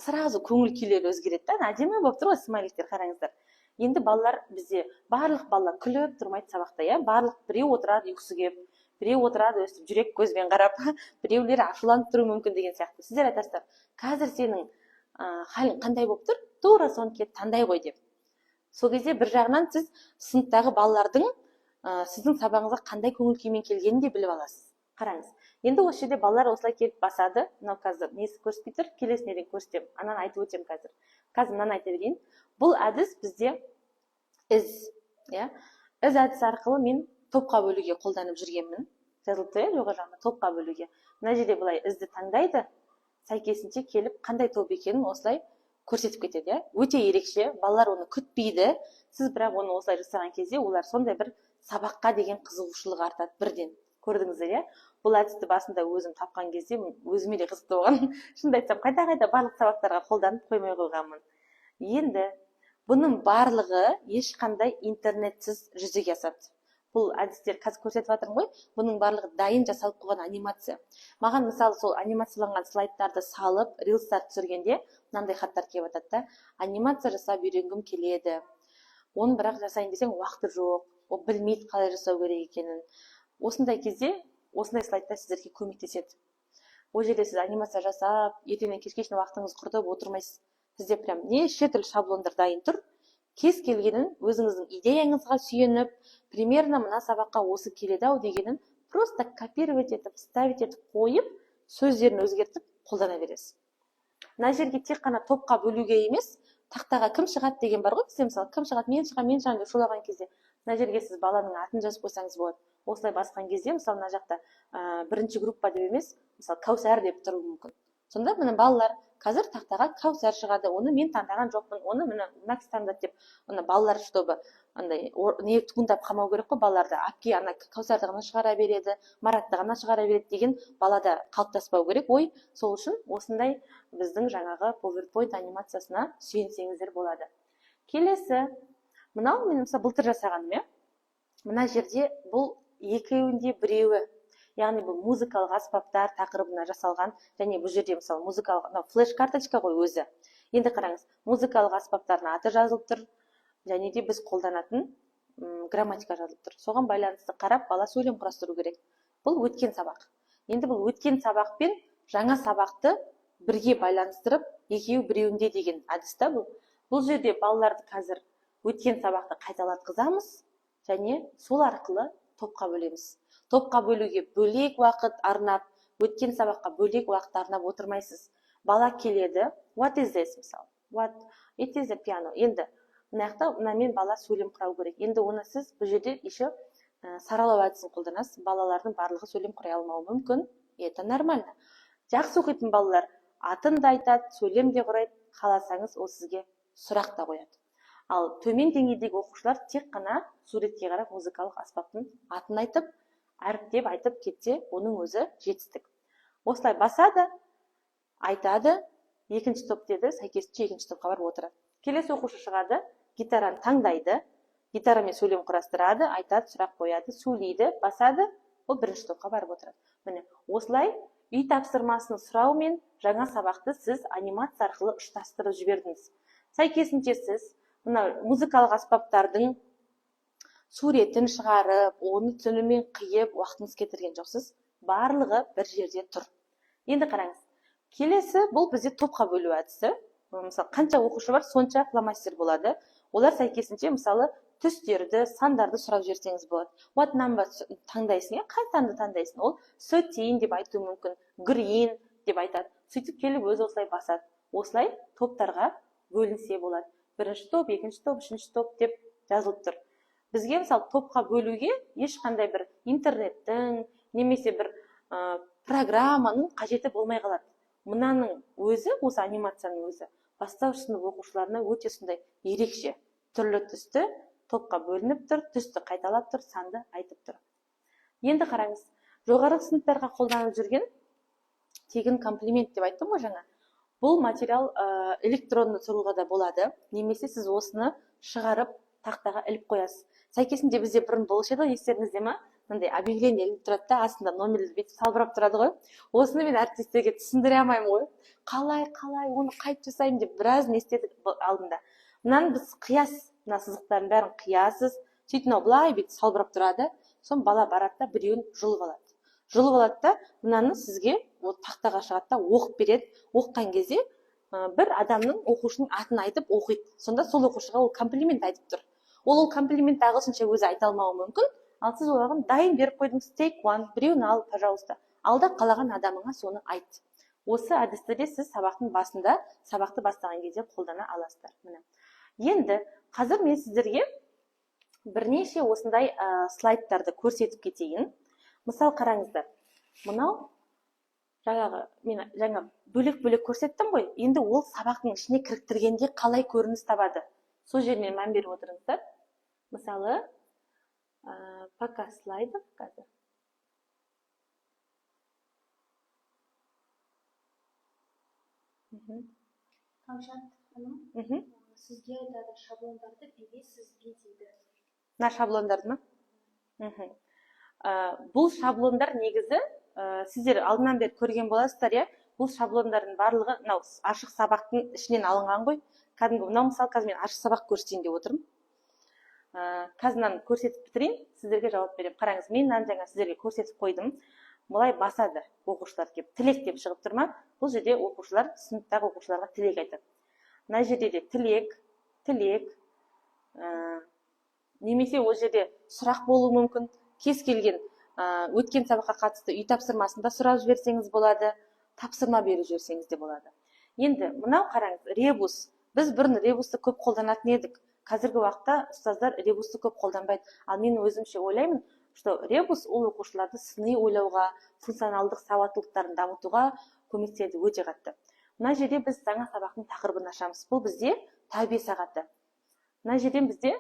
A: сразу көңіл күйлері өзгереді да, әдемі болып тұр ғой смайликтер, қараңыздар. Енді балалар бізде барлық балалар күліп тұрмайды сабақта, иә, барлық біреу отырады ұйқысы келіп, біреу отырады өстіп жүрек көзбен қарап, біреулері ашуланып тұруы мүмкін деген сияқты. Сіздер айтасыздар, қазір сенің халің қандай болып тұр, тура соны келіп таңдай ғой деп. Сол кезде бір жағынан сіз сыныптағы балалардың сіздің сабағыңызға қандай көңіл күймен келгенін де біліп аласыз. Қараңыз. Енді осы жерде балалар осылай келіп басады. Мынау қазір несі көрсетпей тұр, келесіне дейін көрсетемін. Ананы айтып өтемін қазір. Қазір мынаны айта берейін. Бұл әдіс бізде із, иә, із әдісі арқылы мен топқа бөлуге қолданып жүргенмін. Жазылып тұр, жоғары жағында топқа бөлуге. Мына жерде былай ізді таңдайды, сәйкесінше келіп қандай топ екенін осылай көрсетіп кетеді, иә. Өте ерекше, балалар оны күтпейді. Сіз бірақ оны осылай жасаған кезде олар сондай бір сабаққа деген қызығушылық артады бірден. Көрдіңіздер, иә? Бұл әдісті басында өзім тапқан кезде өзіме де қызықты болған. Шынымды айтсам, қайта-қайта барлық сабақтарға қолданып қоймай қойғанмын. Енді бұның барлығы ешқандай интернетсіз жүзеге асады. Бұл әдістер қазір көрсетіп жатырмын ғой, бұның барлығы дайын жасалып қойған анимация. Маған мысалы сол анимацияланған слайдтарды салып, рилстар түсіргенде мынандай хаттар келіп жатады да, анимация жасап үйренгім келеді. Оны бірақ жасайын десең уақыты жоқ, ол білмейді қалай жасау керек екенін. Осындай кезде осындай слайдтар сіздерге көмектеседі. Ол жерде сіз анимация жасап, ертеңнен кешке шейін уақытыңызды құртып отырмайсыз. Сізде прям неше түрлі шаблондар дайын тұр. Кез келгенін өзіңіздің идеяңызға сүйеніп, примерно мына сабаққа осы келеді ау дегенін просто копировать етіп, вставить етіп қойып, сөздерін өзгертіп қолдана бересіз. Мына жерге тек қана топқа бөлуге емес, тақтаға кім шығады деген бар ғой. Сіз мысалы кім шығады, мен шығамын деп шулаған кезде, мына жерге сіз баланың атын жазып қойсаңыз болады. Осылай басқан кезде, мысалы мына жақта бірінші группа деп емес, мысалы Кәусар деп тұруы мүмкін. Сонда міне балалар қазір тақтаға Кәусар шығады. Оны мен таңдаған жоқпын. Оны Макс таңдады деп, оны балалар чтобы андай не туындап қалмау керек қой балаларда. Әпке ана Кәусарды ғана шығара береді, Маратты ғана шығара береді деген балада қалыптаспау керек. Ой, сол үшін осындай біздің жаңағы PowerPoint анимациясына сүйенсеңіздер болады. Келесі, мынау мен мысалы былтыр жасағаным, иә. Мына жерде бұл екеуінде біреуі, яғни бұл музыкалық аспаптар тақырыбына жасалған, және бұл жерде мысалы музыкалық флеш карточка ғой өзі. Енді қараңыз, музыкалық аспаптардың аты жазылып тұр, және де біз қолданатын грамматика жазылып тұр. Соған байланысты қарап бала сөйлем құрастыру керек. Бұл өткен сабақ. Енді бұл өткен сабақ пен жаңа сабақты бірге байланыстырып, екеуі біреуінде деген әдісті бұл. Бұл жерде балаларды қазір өткен сабақты қайталатқызамыз, және сол арқылы топқа бөлеміз. Топқа бөлуге бөлек уақыт арнап, өткен сабаққа бөлек уақыт арнап отырмайсыз. Бала келеді, what is this мысалы? What it is a piano. Енді мынамен бала сөйлем құрау керек. Енді оны сіз бұл жерде еще саралау әдісін қолданасыз. Балалардың барлығы сөйлем құра алмауы мүмкін. Это нормально. Жақсы оқитын балалар атын да айтады, сөйлем де құрайды. Қаласаңыз, ол сізге сұрақ та қояды. Ал төмен деңгейдегі оқушылар тек қана суретке қарап музыкалық аспаптың атын айтып, әріптеп айтып кетсе, оның өзі жетістік. Осылай басады, айтады, екінші топ деді, сәйкесінше екінші топқа барып отырады. Келесі оқушы шығады, гитараны таңдайды, гитарамен сөйлем құрастырады, айтады, сұрақ қояды, сөйлейді, басады, ол бірінші топқа барып отырады. Міне, осылай үй тапсырмасының сұрау мен жаңа сабақты сіз анимация арқылы ұштастырып жібердіңіз. Сәйкесінше сіз мына музыкалық аспаптардың суретін шығарып, оны түнімен қиып, уақытыңыз кетірген жоқсыз. Барлығы бір жерде тұр. Енді қараңыз. Келесі бұл бізде топқа бөлу әдісі. Мысалы, қанша оқушы бар, сонша фломастер болады. Олар сәйкесінше мысалы түстерді, сандарды сұрап жіберсеңіз болады. What number таңдайсың, қай санды таңдайсың? Ол 13 деп айтуы мүмкін, green деп айтады. Сөйтіп келіп өзі осылай басады. Осылай топтарға бөлінсе болады. Бірінші топ, екінші топ, үшінші топ деп жазылып тұр. Бізге мысалы топқа бөлуге ешқандай бір интернеттің немесе бір программаның қажеті болмай қалады. Мынаның өзі, осы анимацияның өзі бастауыш сынып оқушыларына өте сондай ерекше, түрлі түсті топқа бөлініп тұр, түсті қайталап тұр, санды айтып тұр. Енді қараңыз, жоғары сыныптарға қолданып жүрген тегін комплимент деп айттым ғой жаңа. Бұл материал электронды тұруға да болады, немесе сіз осыны шығарып тақтаға іліп қоясыз. Сәйкесінде бізде бұрын болушы еді, естеріңізде ма? Мындай объявление іліп тұрады да, астында номерлер бүйтіп салбырап тұрады ғой. Осыны мен әріптестерге түсіндіре алмаймын ғой. Қалай, оны қайтып жасаймын деп біраз не істедік алдында. Мынаны біз қиясыз, мына сызықтардың бәрін қиясыз, сөйтіп мынау былай бүйтіп салбырап тұрады. Соң бала барады да біреуін жұлып алады. Жұлып алады да, мынаны сізге тақтаға шығады да оқып береді. Оққан кезде бір адамның, оқушының атын айтып оқиды. Сонда сол оқушыға ол комплимент айтып тұр. Ол комплимент ағылшынша өзі айта алмауы мүмкін, ал сіз оларға дайын беріп қойдыңыз. Take one, біреуін ал, пожалуйста. Алда қалаған адамыңа соны айт. Осы әдісті де сіз сабақтың басында, сабақты бастаған кезде қолдана аласыздар. Міне. Енді қазір мен сіздерге бірнеше осындай слайдтарды көрсетіп кетейін. Мысал қараңыздар. Мынау мен жаңа бөлек-бөлек көрсеттім ғой. Енді ол сабақтың ішіне кіріктіргенде қалай көрініс табады? Сол жеріне мән беріп отырыңыздар. Мысалы, пока слайдов қазір.
B: Кәмшат ханым, сізге айтады, шаблондарды бересіз бе дейді.
A: Мына шаблондарды ма? Бұл шаблондар негізі сіздер алдынан бері көрген боласыздар, иә? Бұл шаблондардың барлығы мынау ашық сабақтың ішінен алынған ғой. Кәдімгі мынау мысалы қазір мен ашық сабақ көрсетейін деп отырмын. Қазір мынаны көрсетіп бітірейін, сіздерге жауап беремін. Қараңыз, мен мынаны жаңа сіздерге көрсетіп қойдым. Былай басады оқушылар келіп, тілек деп шығып тұр ма? Бұл жерде оқушылар, сыныптағы оқушыларға тілек айтады. Мына жерде де тілек, немесе ол жерде сұрақ болуы мүмкін. Кез келген өткен сабаққа қатысты үй тапсырмасында сұрап жіберсеңіз болады, тапсырма беріп жіберсеңіз де болады. Енді мынау қараңыз, ребус. Біз бұрын ребусты көп қолданатын едік. Қазіргі уақытта ұстаздар ребусты көп қолданбайды. Ал мен өзімше ойлаймын, что ребус ол оқушыларды сыни ойлауға, функционалдық сауаттылықтарын дамытуға көмектеседі өте қатты. Мына жерде біз жаңа сабақтың тақырыбын ашамыз. Бұл бізде тәрбие сағаты. Мына жерден бізде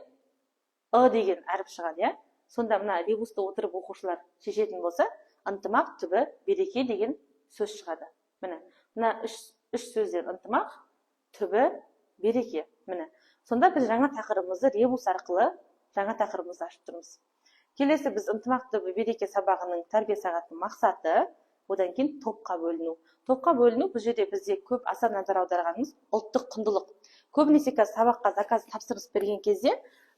A: деген әріп шығады, иә? Сонда мына ребусты отырып оқушылар шешетін болса, ынтымақ түбі береке деген сөз шығады. Мына үш сөздер ынтымақ, түбі береке. Сонда біз жаңа тақырыбымызды ребус арқылы жаңа тақырыбымызды ашып тұрмыз. Келесі біз ынтымақ түбі береке сабағының тәрбие сағатының мақсаты, одан кейін топқа бөліну. Топқа бөліну бұл жерде бізде көп аса назар аударғанымыз ұлттық құндылық. Көбінесе сабаққа заказ тапсырыс берген кезде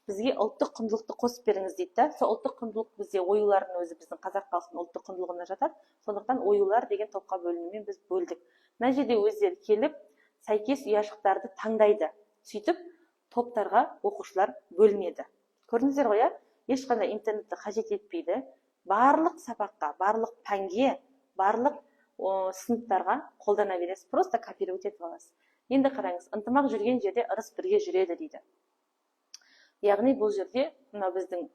A: бізге ұлттық құндылықты қосып беріңіз дейді. Сол ұлттық құндылық бізде оюлардың өзі біздің қазақ халқының ұлттық құндылығына жатады. Сондықтан оюлар деген топқа бөлінумен біз бөлдік. Мына жерде өздері келіп, сәйкес ұяшықтарды таңдайды. Сөйтіп, топтарға оқушылар бөлінеді. Көрдіңіздер ғой, ешқандай интернетті қажет етпейді. Барлық сабаққа, барлық пәнге, барлық сыныптарға қолдана бересіз. Просто копировать етіп аласыз. Енді қараңыз, ынтымақ жүрген жерде ырыс бірге жүреді дейді. Яғни бұл жерде мына біздің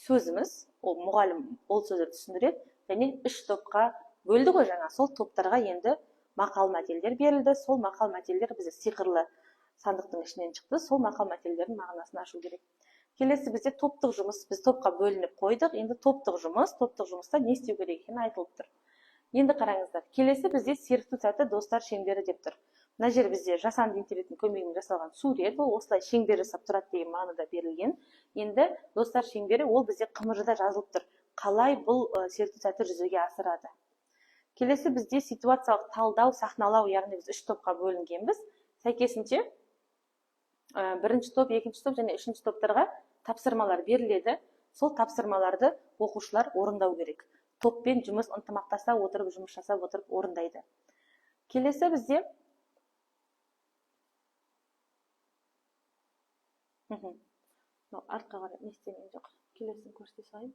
A: сөзіміз, ол мұғалім ол сөзді түсіндіреді, және 3 топқа бөлді ғой жаңа. Сол топтарға енді мақал мәтелдер берілді. Сол мақал мәтелдер бізде сиқырлы сандықтың ішінен шықты. Сол мақал мәтелдердің мағынасын ашу керек. Келесі бізде топтық жұмыс. Біз топқа бөлініп қойдық. Енді топтық жұмыста не істеу керек екені айтылып тұр. Енді қараңыздар. Келесі бізде серікту сәті достар шеңбері деп тұр. Мына жер бізде жасанды интеллекттің көмегімен жасалған сурет, ол осылай шеңбер жасап тұрады деген мағынада берілген. Енді достар шеңбері ол бізде қымыржыда жазылып тұр. Қалай бұл серікту сәті жүзеге асырады? Келесі бізде ситуациялық талдау, сахналау, яғни біз 3 топқа бөлінгенбіз. Сәйкесінше бірінші топ, екінші топ және үшінші топтарға тапсырмалар беріледі. Сол тапсырмаларды оқушылар орындау керек. Топпен жұмыс ынтымақтаса отырып, жұмыс жасап отырып орындайды. Келесі бізде артқа қарай не істемеймін жоқ. Келесін көрсете салайын.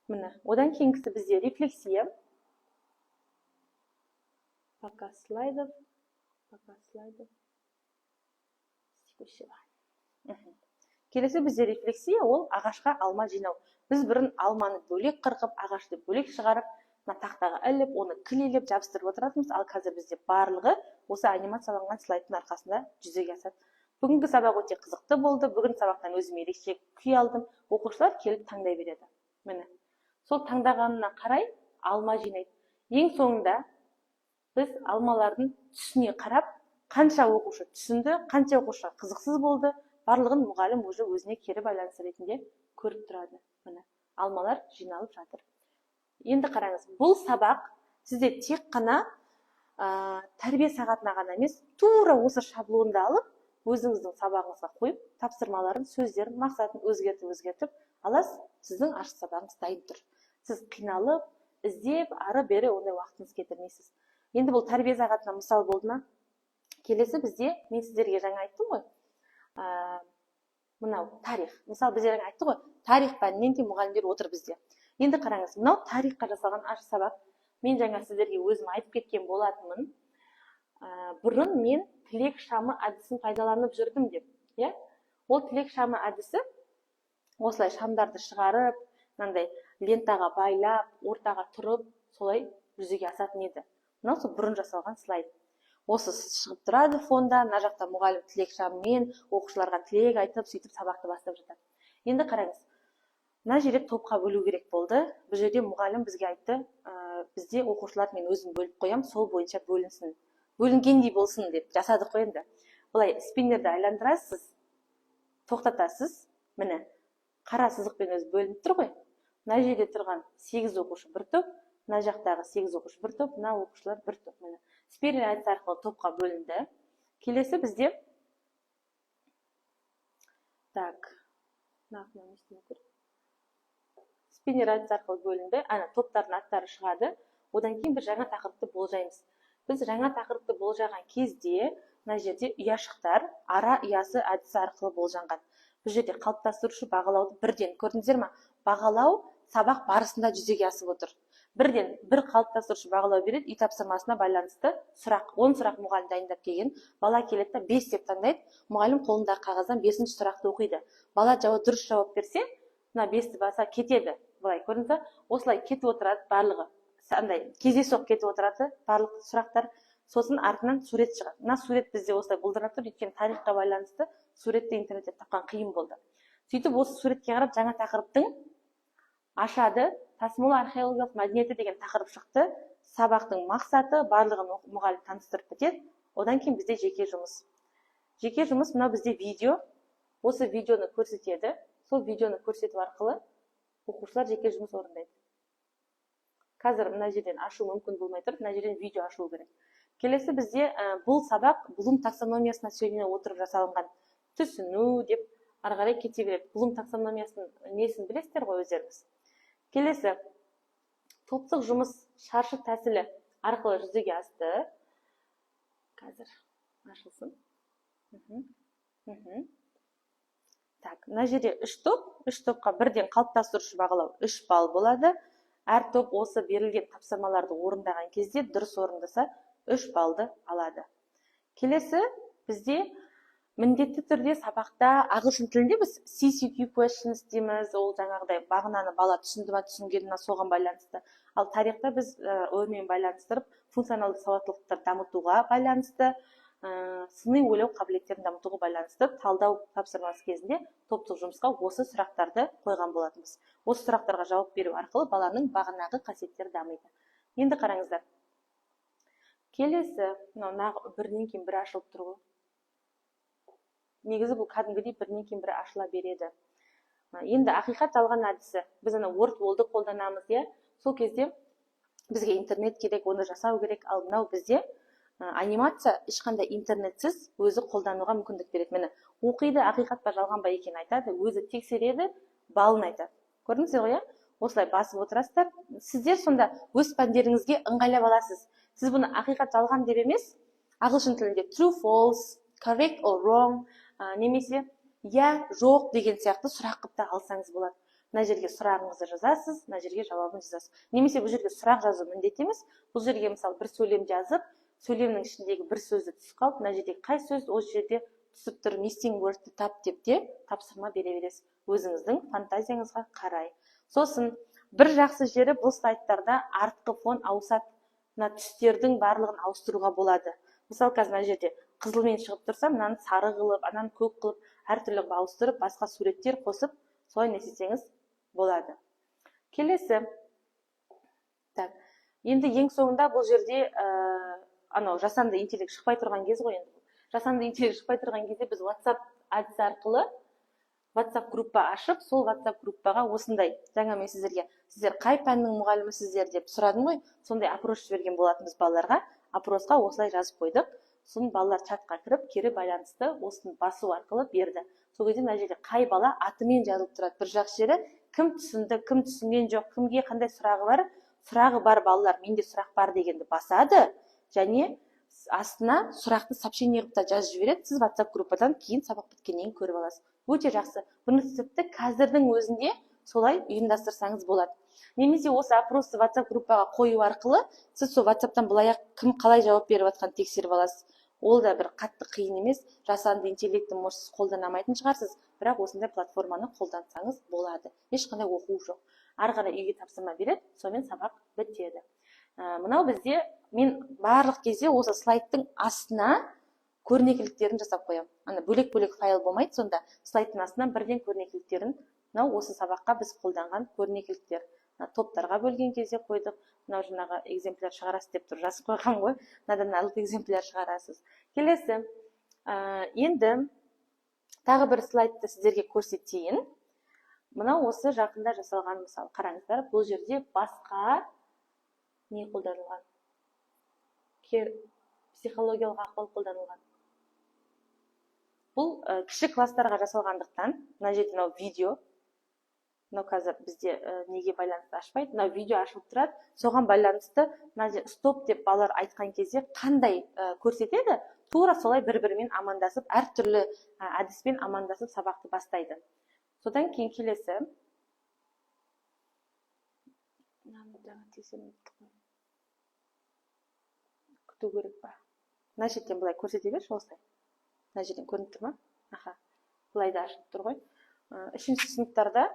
A: Міне, одан кейінгісі бізде рефлексия. Пока слайдов. Келесі бізде рефлексия, ол ағашқа алма жинау. Біз бұрын алманы бөлек қырқып, ағашты бөлек шығарып, тақтаға іліп, оны клейлеп жабыстырып отыратынбыз. Ал қазір бізде барлығы осы анимацияланған слайдтың арқасында жүзеге асады. Бүгінгі сабақ өте қызықты болды. Бүгін сабақтан өзім ерекше күй алдым. Оқушылар келіп таңдай береді. Міне. Сол таңдағанына қарай алма жинайды. ең соңында біз алмалардың түсіне қарап, қанша оқушы түсінді, қанша оқушы қызықсыз болды, барлығын мұғалім уже өзіне кері байланыс ретінде көріп тұрады. Міне, алмалар жиналып жатыр. Енді қараңыз, бұл сабақ сізде тек қана тәрбие сағатына ғана емес, тура осы шаблонды алып, өзіңіздің сабағыңызға қойып, тапсырмаларын, сөздерін, мақсатын өзгертіп аласыз, сіздің ашық сабағыңыз дайын тұр. Сіз қиналып, іздеп, ары бері ондай уақытыңыз кетірмейсіз. Енді бұл тәрбие сағатына мысал болды ма? Келесі бізде, мен сіздерге жаңа айттым ғой, мынау тарих. Мысалы, біздер жаңа айттық қой, тарих пәнінен кейін мұғалімдер отыр бізде. Енді қараңыз, мынау тарихқа жасалған ашық сабақ. Мен жаңа сіздерге өзім айтып кеткен болатынмын. Бұрын мен тілек шамы әдісін пайдаланып жүрдім деп. Ол тілек шамы әдісі осылай шамдарды шығарып, мынандай лентаға байлап, ортаға тұрып, солай жүзеге асатын еді. Мынау сол бұрын жасалған слайд. Осы шығып тұрады фонда, мына жақта мұғалім тілек шамымен оқушыларға тілек айтып, сөйтіп сабақты бастап жатады. Енді қараңыз, мына жерде топқа бөлу керек болды. Бұл жерде мұғалім бізге айтты, бізде оқушылар мен өзім бөліп қоям, сол бойынша бөлінсін. Бөлінгендей болсын деп жасадық қой енді. Олай спиннерді айландырасыз, тоқтатасыз. Міне, қара сызықпен өзі бөлініп тұр ғой. Мына жерде тұрған 8 оқушы бір топ, мына жақтағы 8 оқушы бір топ, мына оқушылар бір топ. Міне, спиннер әдісі арқылы топқа бөлінді. Келесі бізде спиннер әдісі арқылы бөлінді. Топтардың аттары шығады. Одан кейін бір жаңа тақырыпты болжаймыз. Біз жаңа тақырыпты болжаған кезде, мына жерде ұяшықтар ара ұясы әдісі арқылы болжанған. Бұл жерде қалыптастырушы бағалауды бірден көрдіңіздер ме? Бағалау сабақ барысында жүзеге асып отыр. Бірден бір қалыптастырушы бағалау береді, үй тапсырмасына байланысты сұрақ, 10 сұрақ мұғалім дайындап келген. Бала келеді, 5 деп таңдайды. Мұғалім қолындағы қағаздан 5-ші сұрақты оқиды. Бала дұрыс жауап берсе, мына 5-ті баса кетеді. Былай көрдіңіз, осылай кетіп отырады барлығы. Кездейсоқ кетіп отырады барлық сұрақтар. Сосын артынан сурет шығады. Мына сурет бізде осылай бұлдырап тұр, өйткені тарихқа байланысты суретті интернеттен тапқан қиын болды. Сөйтіп осы суретке қарап жаңа тақырыптың ашады. Тасымал археологиялық мәдениеті деген тақырып шықты. Сабақтың мақсаты барлығын мұғалім таныстырып бітеді. Одан кейін бізде жеке жұмыс. Жеке жұмыс мынау бізде видео. Осы видеоны көрсетеді. Сол видеоны көрсету арқылы оқушылар жеке жұмыс орындайды. Қазір мына жерден ашу мүмкін болмай тұр, мына жерден видео ашу керек. Келесі бізде бұл сабақ Блум таксономиясына сүйене отырып жасалынған. Түсіну деп ары қарай кете береді. Блум таксономиясының несін білесіздер ғой өздеріңіз. Келесі топтық жұмыс шаршы тәсілі арқылы жүзеге асты. Қазір ашылсын. Мына жерде 3 топ, 3 топқа бірден қалыптастырушы бағалау 3 балл болады. Әр топ осы берілген тапсырмаларды орындаған кезде дұрыс орындаса 3 баллды алады. Келесі бізде міндетті түрде сабақта ағылшын тілінде біз CCQ questions дейміз. Ол жаңағыдай бағынаны бала түсінді ма, түсінгені ме соған байланысты. Ал тарихта біз оймен байланыстырып, функционалды сауаттылықты дамытуға байланысты, сыни ойлау қабілеттерін дамытуға байланысты талдау тапсырмасы кезінде топтық жұмысқа осы сұрақтарды қойған болатынбыз. Осы сұрақтарға жауап беру арқылы баланың бағанағы қасиеттері дамиды. Енді қараңыздар. Келесі, бірінен кейін бірі ашылып тұр ғой. Негізі бұл кәдімгідей бірінен кейін бірі ашыла береді. Енді ақиқат жалған әдісі. Біз Word-Wall'ды қолданамыз, сол кезде бізге интернет керек, оны жасау керек. Ал мынау бізде анимация ешқандай интернетсіз өзі қолдануға мүмкіндік береді. Мені оқиды, ақиқат па жалған ба екенін айтады, өзі тексереді, балын айтады. Көрдіңіздер ғой, осылай басып отырасыздар. Сіздер сонда өз пәндеріңізге ыңғайлап аласыз. Сіз бұны ақиқат жалған деп емес, ағылшын тілінде true, false, correct or wrong, немесе я, жоқ деген сияқты сұрақ қып та алсаңыз болады. Мына жерге сұрағыңызды жазасыз, мына жерге жауабын жазасыз. Немесе бұл жерге сұрақ жазу міндет емес. Бұл жерге мысалы бір сөйлем жазып, сөйлемнің ішіндегі бір сөзді түсіп қалып, мына жердегі қай сөз осы жерде түсіп тұр, missing word'ты тап деп те тапсырма бере бересіз. Өзіңіздің фантазияңызға қарай. Сосын бір жақсы жері бұл слайдтарда артқы фон ауысады. Мына түстердің барлығын ауыстыруға болады. Мысалы, қазір мына жерде қызылмен шығып тұрса, мынаны сары қылып, ананы көк қылып, әртүрлі ауыстырып, басқа суреттер қосып, солай не істесеңіз болады. Келесі. енді ең соңында бұл жерде анау жасанды интеллект шықпай тұрған кез ғой енді. Жасанды интеллект шықпай тұрған кезде біз WhatsApp әдісі арқылы WhatsApp группа ашып, сол WhatsApp группаға осындай, жаңа мен сіздер қай пәннің мұғалімісіздер деп сұрадым ғой, сондай опрос жіберген болатынбыз балаларға. Опросқа осылай жазып қойдық. Сосын балалар чатқа кіріп, кері байланысты осыны басу арқылы берді. Сол кезде мына жерде қай бала атымен жазылып тұрады. Бір жақсы жері кім түсінді, кім түсінген жоқ, кімге қандай сұрағы бар балалар, менде сұрақ бар дегенді басады, және астына сұрақты сообщение қылып та жазып жібереді. Сіз WhatsApp группадан кейін сабақ біткеннен кейін көріп аласыз. Өте жақсы. Бұны тіпті қазірдің өзінде солай ұйымдастырсаңыз болады. Немесе осы опросты WhatsApp группаға қою арқылы сіз сол WhatsApp-тан былай кім қалай жауап беріп жатқанын тексеріп аласыз. Ол да бір қатты қиын емес. Жасанды интеллектті может сіз қолдана алмайтын шығарсыз, бірақ осындай платформаны қолдансаңыз болады. Ешқандай оқу жоқ. Ары қарай үйге тапсырма береді, сонымен сабақ бітеді. Мынау бізде мен барлық кезде осы слайдтың астына көрнекіліктерін жасап қоямын. Ана бөлек-бөлек файл болмайды, сонда слайдтың астынан бірден көрнекіліктерін, мынау осы сабаққа біз қолданған көрнекіліктер. Топтарға бөлген кезде қойдық. Мынау жаңағы экземпляр шығарасыз деп тұр, жазып қойған ғой. Мынадан алып экземпляр шығарасыз. Келесі. Енді тағы бір слайдты сіздерге көрсетейін. Мынау осы жақында жасалған мысал. Қараңыздар, бұл жерде басқа не қолданылған? Психологиялық ақыл қолданылған. Бұл кіші класстарға жасалғандықтан, мына жерде мынау видео. Мынау қазір бізде неге байланысты ашпайды. Мынау видео ашылып тұрады. Соған байланысты стоп деп балалар айтқан кезде қандай көрсетеді? Тура солай бір-бірімен амандасып, әртүрлі әдіспен амандасып сабақты бастайды. Содан кейін келесі. Күту керек па? Мына жерден былай көрсете берші осылай. Мына жерден көрініп тұр ма? Аха. Былай да ашылып тұр ғой. 3-ші сыныптарда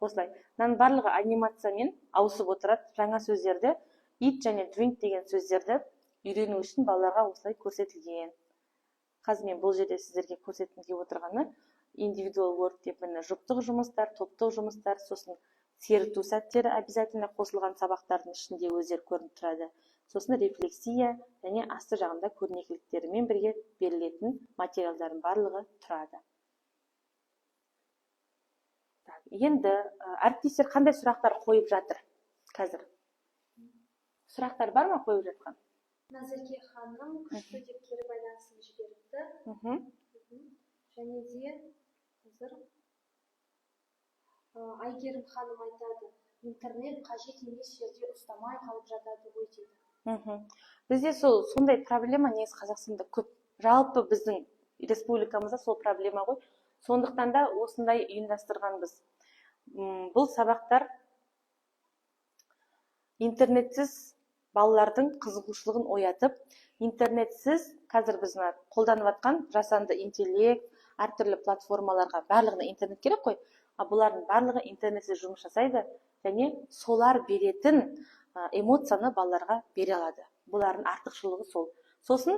A: осылай. Мынаның барлығы анимациямен ауысып отырады. Жаңа сөздерді, eat және drink деген сөздерді үйрену үшін балаларға осылай көрсетілген. Қазір мен бұл жерде сіздерге көрсеткім келіп отырғаны individual work деп жұптық жұмыстар, топтық жұмыстар, сосын серіту сәттері обязательно қосылған сабақтардың ішінде өздері көрініп тұрады. Сосын рефлексия және асты жағында көрнекіліктерімен бірге берілетін материалдардың барлығы тұрады. Енді әріптестер қандай сұрақтар қойып жатыр қазір? Сұрақтар бар ма қойып жатқан?
B: Назерке ханым күшті деп кері байланысын жіберіпті. Және де қазір Айгерім ханым айтады, интернет қажет емес жерде ұстамай қалып жатады ғой дейді.
A: Бізде сондай проблема негізі Қазақстанда көп. Жалпы біздің республикамызда сол проблема ғой. Сондықтан да осындай ұйымдастырғанбыз. Бұл сабақтар интернетсіз балалардың қызығушылығын оятып, интернетсіз қазір біз қолданып жатқан жасанды интеллект, әртүрлі платформаларға барлығына интернет керек қой. Бұлардың барлығы интернетсіз жұмыс жасайды және солар беретін эмоцияны балаларға бере алады. Бұлардың артықшылығы сол. Сосын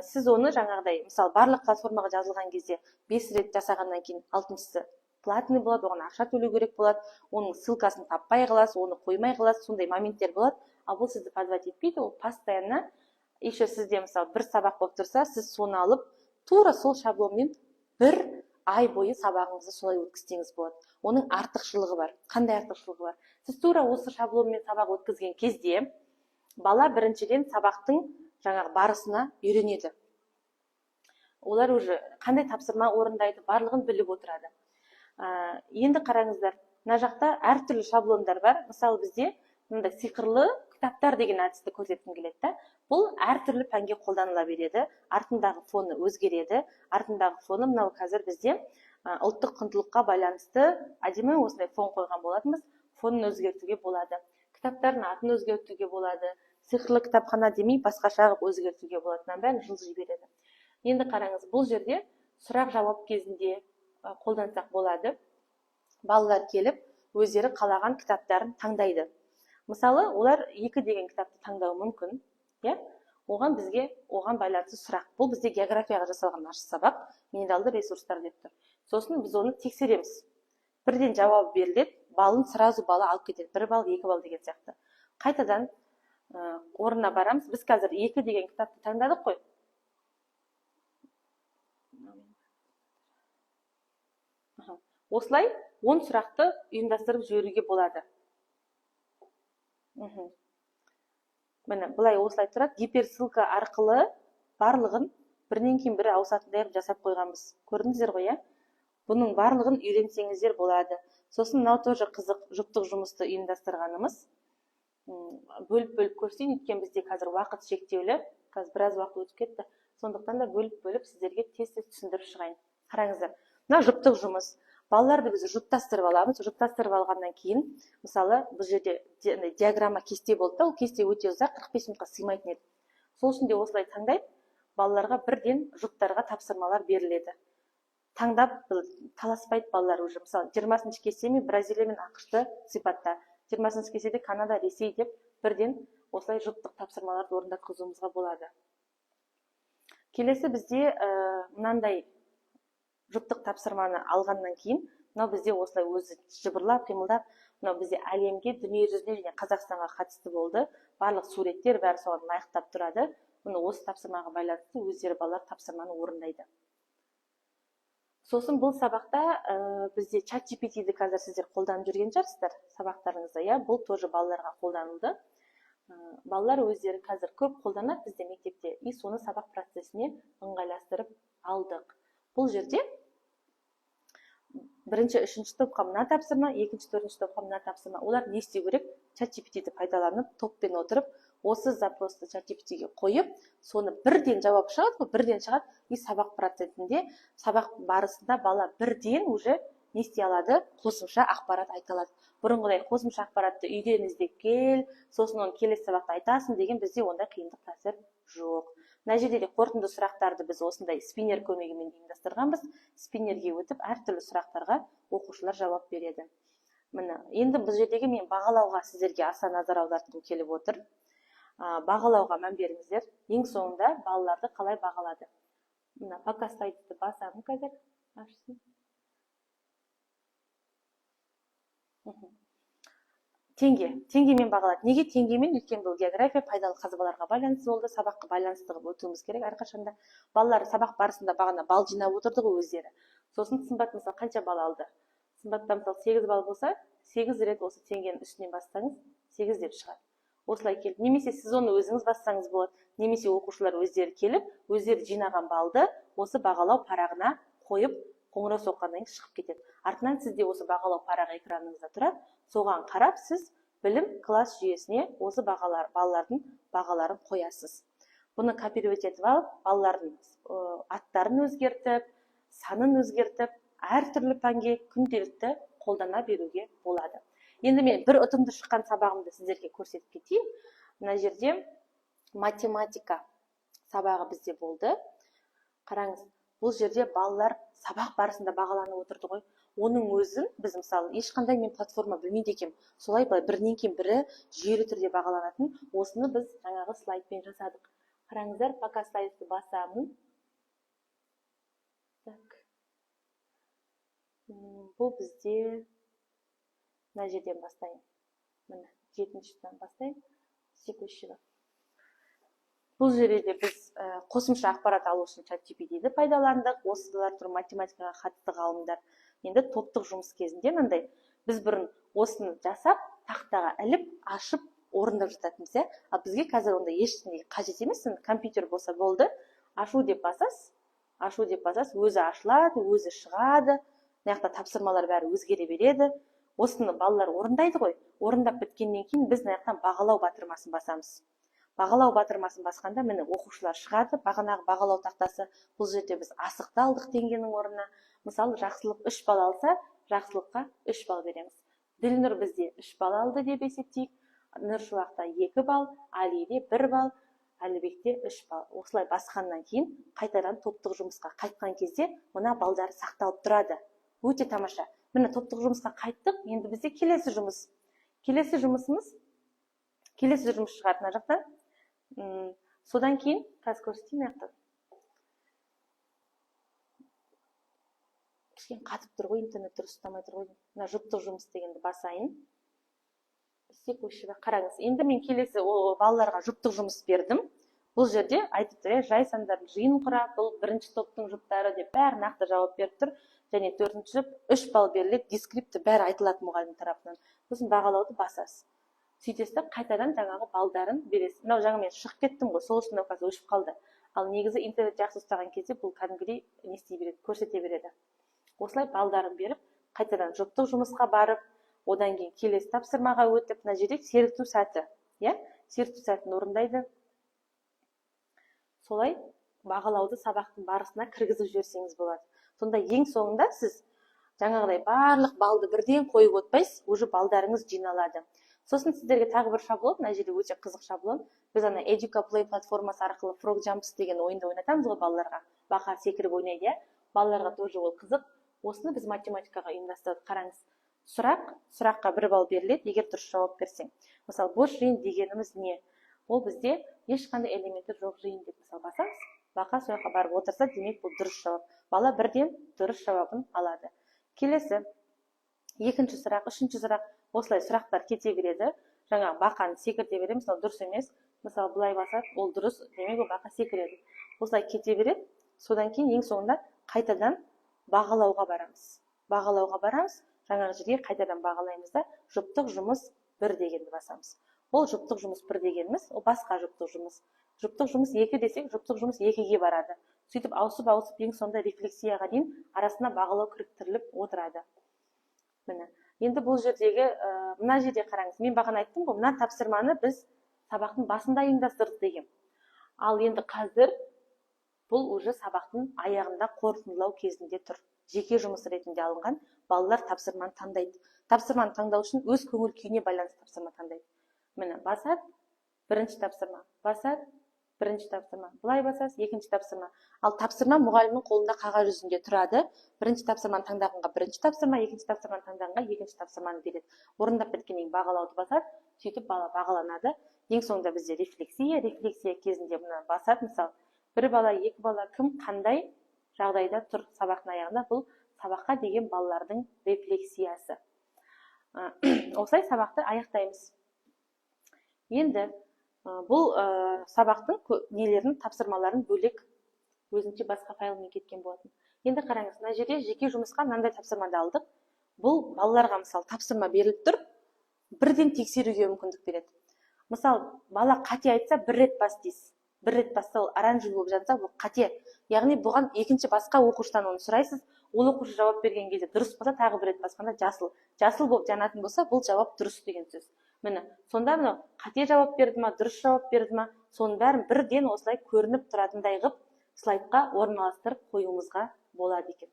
A: сіз оны жаңағыдай, мысалы, барлық платформаға жазылған кезде 5 рет жасағаннан кейін 60-сы платный болады, оған ақша төлеу керек болады, оның ссылкасын таппай қаласыз, оны қоймай қаласыз, сондай моменттер болады. Бұл сізді подвать етпейді, ол постоянно. Еще сізде, мысалы, бір сабақ болып тұрса, сіз соны алып, тура сол шаблонмен бір ай бойы сабағыңызды солай өткізсеңіз болады. Оның артықшылығы бар. Қандай артықшылығы бар? Сіз тура осы шаблонмен сабақ өткізген кезде бала біріншіден сабақтың жаңағы барысына үйренеді. Олар уже қандай тапсырма орындайды, барлығын біліп отырады. Енді қараңыздар, мына жақта әртүрлі шаблондар бар. Мысалы, бізде мындай сиқырлы кітаптар деген әдісті көрсеткім келеді. Бұл әртүрлі пәнге қолданыла береді. Артындағы фоны өзгереді. Артындағы фоны мынау қазір бізде ұлттық құндылыққа байланысты әдемі осындай фон қойған болатынбыз. Фонын өзгертуге болады. Кітаптардың атын өзгертуге болады. Сиқырлы кітапхана демей басқаша қылып өзгертуге болады. Мынаның бәрін жылжи береді. Енді қараңыз, бұл жерде сұрақ жауап кезінде қолдансақ болады. Балалар келіп, өздері қалаған кітаптарын таңдайды. Мысалы, олар 2 деген кітапты таңдауы мүмкін. Оған байланысты сұрақ. Бұл бізде географияға жасалған ашық сабақ, минералды ресурстар деп тұр. Сосын біз оны тексереміз. Бірден жауап беріледі, балын сразу бала алып кетеді. 1 балл, 2 балл деген сияқты. Қайтадан орнына барамыз. Біз қазір 2 деген кітапты таңдадық қой. Осылай 10 сұрақты ұйымдастырып жіберуге болады. Міне, бұлай осылай тұрады. Гиперссылка арқылы барлығын бірінен кейін бірі ауысатындай жасап қойғанбыз. Көрдіңіздер ғой, иә? Бұның барлығын үйренсеңіздер болады. Сосын мынау тоже қызық жұптық жұмысты ұйымдастырғанымыз. Бөліп көрсетейін, өйткені бізде қазір уақыт шектеулі. Қазір біраз уақыт өтіп кетті. Сондықтан да бөліп сіздерге тез түсіндіріп шығайын. Қараңыздар. Мына жұптық жұмыс. Балаларды біз жұптастырып аламыз. Жұптастырып алғаннан кейін, мысалы, бұл жерде диаграмма кесте болды да, ол кесте өте ұзақ, 45 минутқа сыймайтын еді. Сол үшін де осылай таңдайды. Балаларға бірден жұптарға тапсырмалар беріледі. Таңдап таласпайды балалар уже. Мысалы, 20-шы кестеме Бразилия мен ақш-ты сипатта, 20-шы кестеде Канада, Ресей деп бірден осылай жұптық тапсырмаларды орындатқызуымызға болады. Келесі бізде мынандай жұптық тапсырманы алғаннан кейін, мынау бізде осылай өзі жыбырлап, қимылдап, мынау бізде әлемге, дүние жүзіне және Қазақстанға қатысты болды. Барлық суреттер бәрі соған лайықтап тұрады. Мұны осы тапсырмаға байланысты өздері балалар тапсырманы орындайды. Сосын бұл сабақта бізде ChatGPT-ді қазір сіздер қолданып жүрген шығарсыздар сабақтарыңызда, иә? Бұл тоже балаларға қолданылды. Балалар өздері қазір көп қолданады бізде мектепте, и соны сабақ процесіне ыңғайластырып алдық. Бұл жерде бірінші, үшінші топқа мына тапсырма, екінші, төртінші топқа мына тапсырма. Олар не істеу керек? ChatGPT-ді пайдаланып, топпен отырып, осы запросты ChatGPT-ге қойып, соны бірден жауап шығады, бірден шығады. И сабақ процесінде, сабақ барысында бала бірден уже не істей алады? Қосымша ақпарат айта алады. Бұрынғыдай қосымша ақпаратты үйден іздеп кел, сосын оны келесі сабақта айтасың деген бізде ондай қиындық тәсір жоқ. Мына жерде де қорытынды сұрақтарды біз осындай спиннер көмегімен ұйымдастырғанбыз. Спиннерге өтіп, әртүрлі сұрақтарға оқушылар жауап береді. Міне, енді бұл жердегі мен бағалауға сіздерге аса назар аудартқым келіп отыр. Бағалауға мән беріңіздер. Ең соңында балаларды қалай бағалады? Мына пока слайдты басамын қазір. Ашсын. Теңгемен бағалады. Неге теңгемен? Өйткені бұл география пайдалы қазбаларға байланысты болды, сабаққа байланысты қылып өтуіміз керек әрқашанда. Балалар сабақ барысында бағана бал жинап отырды ғой өздері. Сосын Сымбат мысалы қанша бал алды? Сымбатта мысалы 8 бал болса, 8 рет осы теңгенің үстінен бассаңыз, 8 деп шығады. Осылай келді. Немесе сіз оны өзіңіз бассаңыз болады, немесе оқушылар өздері келіп, өздері жинаған балды осы бағалау парағына қойып, қоңырау соққаннан кейін шығып кетеді. Артынан сізде осы бағалау парағы экраныңызда тұрады. Соған қарап сіз білім класс жүйесіне осы балалардың бағаларын қоясыз. Бұны копировать етіп алып, балалардың аттарын өзгертіп, санын өзгертіп, әртүрлі пәнге күнделікті қолдана беруге болады. Енді мен бір ұтымды шыққан сабағымды сіздерге көрсетіп кетейін. Мына жерде математика сабағы бізде болды. Қараңыз, бұл жерде балалар сабақ барысында бағаланып отырды ғой. Оның өзін біз мысалы ешқандай мен платформа білмейді екем. Солай бірінен кейін бірі жүйелі түрде бағаланатын. Осыны біз жаңағы слайдпен жасадық. Қараңыздар, пока слайдты басамын. Так. Бұл бізде мына жерден бастайын. Міне, 7-шіден бастайын. Секундшіға. Бұл жерде біз қосымша ақпарат алу үшін ChatGPT-ді пайдаландық. Осылар тұр математикаға қатысты ғалымдар. Енді топтық жұмыс кезінде мынандай біз бұрын осыны жасап, тақтаға іліп, ашып, орындап жататынбыз, иә? Ал бізге қазір онда ештеңе қажет емес. Компьютер болса болды, ашу деп басасыз, өзі ашылады, өзі шығады. Мына жақта тапсырмалар бәрі өзгере береді. Осыны балалар орындайды ғой. Орындап біткеннен кейін біз мына жақтан бағалау батырмасын басамыз. Бағалау батырмасын басқанда міне оқушылар шығады. Бағанағы бағалау тақтасы, бұл жерде біз асықты алдық теңгенің орнына. Мысалы, жақсылық 3 бал алса, жақсылыққа 3 бал береміз. Ділнұр бізде 3 бал алды деп есептейік. Нұршуақта 2 бал, Алиде 1 бал, Әлібекте 3 бал. Осылай басқаннан кейін қайтадан топтық жұмысқа қайтқан кезде мына балдар сақталып тұрады. Өте тамаша. Міне топтық жұмысқа қайттық. Енді бізде келесі жұмыс. Келесі жұмыс шығады мына жақтан. Содан кейін қазір көрсетейін аяқтан. Кішкене қатып тұр ғой, интернет дұрыс ұстамай тұр ғой. Мына жұптық жұмыс дегенді басайын. секующий қараңыз. Енді мен келесі балаларға жұптық жұмыс бердім. Бұл жерде айтып тұр, жай сандар жиын құрап, бұл бірінші топтың жұптары деп бәрі нақты жауап беріп тұр. Және төртінші жұп 3 балл беріледі, дескрипті бәрі айтылады мұғалім тарапынан. Сосын бағалауды басасыз. Сөйтесіз де қайтадан жаңағы балдарын бересіз. Мынау жаңа мен шығып кеттім ғой, сол үшін қазір өшіп қалды. Ал негізі интернет жақсы ұстаған кезде бұл кәдімгідей не істей береді, көрсете береді. Осылай балдарын беріп, қайтадан жұптық жұмысқа барып, одан кейін келесі тапсырмаға өтіп, мына жерде сергіту сәті, сергіту сәтін орындайды. Солай бағалауды сабақтың барысына кіргізіп жіберсеңіз болады. Сонда ең соңында сіз жаңағыдай барлық балды бірден қойып отпайсыз, уже балдарыңыз жиналады. Сосын сіздерге тағы бір шаблон, мына жерде өте қызық шаблон. Біз ана EducaPlay платформасы арқылы Frog Jumps деген ойынды ойнатамыз ғой балаларға. Бақа секіріп ойнайды, балаларға тоже ол қызық. Осыны біз математикаға ұйымдастырдық. Қараңыз. Сұраққа 1 балл беріледі, егер дұрыс жауап берсең. Мысалы, бос жиын дегеніміз не? Ол бізде ешқандай элементі жоқ жиын деп мысалы басамыз. Бақа сол жаққа барып отырса, демек бұл дұрыс жауап. Бала бірден дұрыс жауабын алады. Келесі, екінші сұрақ, үшінші сұрақ, осылай сұрақтар кете береді. Жаңа бақаны секірте береміз, ол дұрыс емес. Мысалы, бұлай басады, ол дұрыс, демек ол бақа секіреді. Осылай кете береді. Содан кейін ең соңында қайтадан бағалауға барамыз. Жаңағы жерге қайтадан бағалаймыз да, жұптық жұмыс 1 дегенді басамыз. Ол жұптық жұмыс 1 дегеніміз, ол басқа жұптық жұмыс. Жұптық жұмыс 2 десек, жұптық жұмыс 2-ге барады. Сөйтіп ауысып ең сонда рефлексияға дейін арасына бағалау кіріктіріліп отырады. Міне. Енді бұл жердегі, мына жерде қараңыз, мен бағана айттым ғой, мына тапсырманы біз сабақтың басында ұйымдастырдық деген. Ал енді қазір бұл уже сабақтың аяғында қорытындылау кезінде тұр. Жеке жұмыс ретінде алынған, балалар тапсырманы таңдайды. Тапсырманы таңдау үшін өз көңіл күйіне байланысты тапсырма таңдайды. Міне, басады, бірінші тапсырма, басады, бірінші тапсырма, бұлай басасыз, екінші тапсырма. Ал тапсырма мұғалімнің қолында қағаз жүзінде тұрады. Бірінші тапсырманы таңдағанға бірінші тапсырма, екінші тапсырманы таңдағанға екінші тапсырманы береді. Орындап біткеннен кейін бағалауды басады, сөйтіп бала бағаланады. Ең соңында бізде рефлексия кезінде мына басады, мысалы, 1 бала, 2 бала кім қандай жағдайда тұр сабақтың аяғында, бұл сабаққа деген балалардың рефлексиясы. Осылай сабақты аяқтаймыз. Енді бұл сабақтың нелерін, тапсырмаларын бөлек өзінше басқа файлмен кеткен болатын. Енді қараңыз, мына жерде жеке жұмысқа мынандай тапсырмады алдық. Бұл балаларға мысалы тапсырма беріліп тұр, бірден тексеруге мүмкіндік береді. Мысалы, бала қате айтса 1 рет бас дейсіз. 1 рет басса ол оранжевый болып жатса, бұл қате. Яғни бұған екінші басқа оқушыдан оны сұрайсыз. Ол оқушы жауап берген кезде дұрыс болса, тағы 1 рет басқанда жасыл. Жасыл болып жанатын болса, бұл жауап дұрыс деген сөз. Міне, сонда мынау қате жауап берді ма, дұрыс жауап берді ма, соның бәрін бірден осылай көрініп тұратындай қылып слайдқа орналастырып қоюымызға болады екен.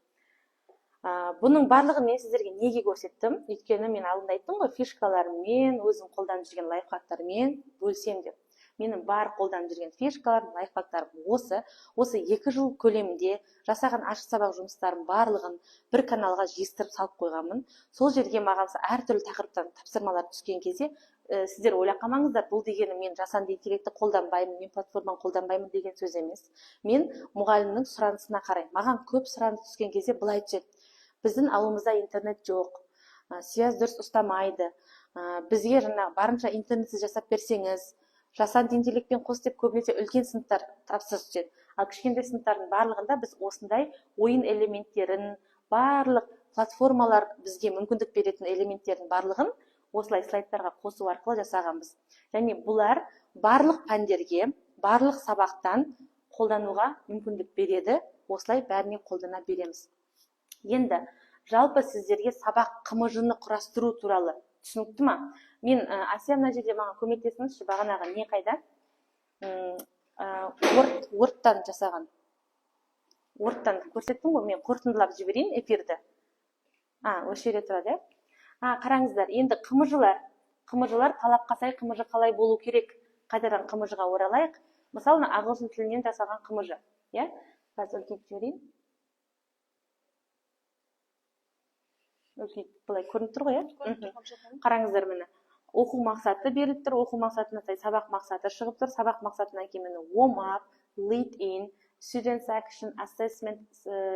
A: Бұның барлығын мен сіздерге неге көрсеттім? Өйткені мен алдында айттым ғой, фишкалармен, өзім қолданып жүрген лайфхактармен бөлсем деп. Менің бар қолданып жүрген фишкаларым, лайфхактарым осы 2 жыл көлемінде жасаған ашық сабақ жұмыстарым барлығын бір каналға жиыстырып салып қойғанмын. Сол жерге маған әртүрлі тақырыптан тапсырмалар түскен кезде, сіздер ойлап қалмаңыздар, бұл дегені мен жасанды интеллектті қолданбаймын, мен платформаны қолданбаймын деген сөз емес. Мен мұғалімнің сұранысына қарай. Маған көп сұраныс түскен кезде былай түседі. Біздің ауылымызда интернет жоқ, связь дұрыс ұстамайды. Бізге барынша интернетсіз жасап берсеңіз, жасанды интеллектпен қос деп көбінесе үлкен сыныптар тапсырыс түседі. Ал кішкентай сыныптардың барлығында біз осындай ойын элементтерін, барлық платформалар бізге мүмкіндік беретін элементтердің барлығын осылай слайдтарға қосу арқылы жасағанбыз. Және бұлар барлық пәндерге, барлық сабақтан қолдануға мүмкіндік береді. Осылай бәріне қолдана береміз. Енді жалпы сіздерге сабақ қымыжыны құрастыру туралы түсінікті ма? Мен Асия мына жерде маған көмектесіңізші, бағанағы не қайда? Word-тан жасаған. Word-тан көрсеттім ғой, мен қорытындылап жіберейін эфирді. Осы жерде тұрады. Қараңыздар, енді қымыжылар талапқа сай қымыжы қалай болу керек? Қайтадан қымыжыға оралайық. Мысалы, ағылшын тілінен жасалған қымыжы. Қазір үлкейіп жіберейін. Бұлай көрініп тұр ғой, қараңыздар мені. Оқу мақсаты беріліп тұр, оқу мақсатына сай сабақ мақсаты шығып тұр, сабақ мақсатынан кейін мені warm up, lead in, students action, assessment,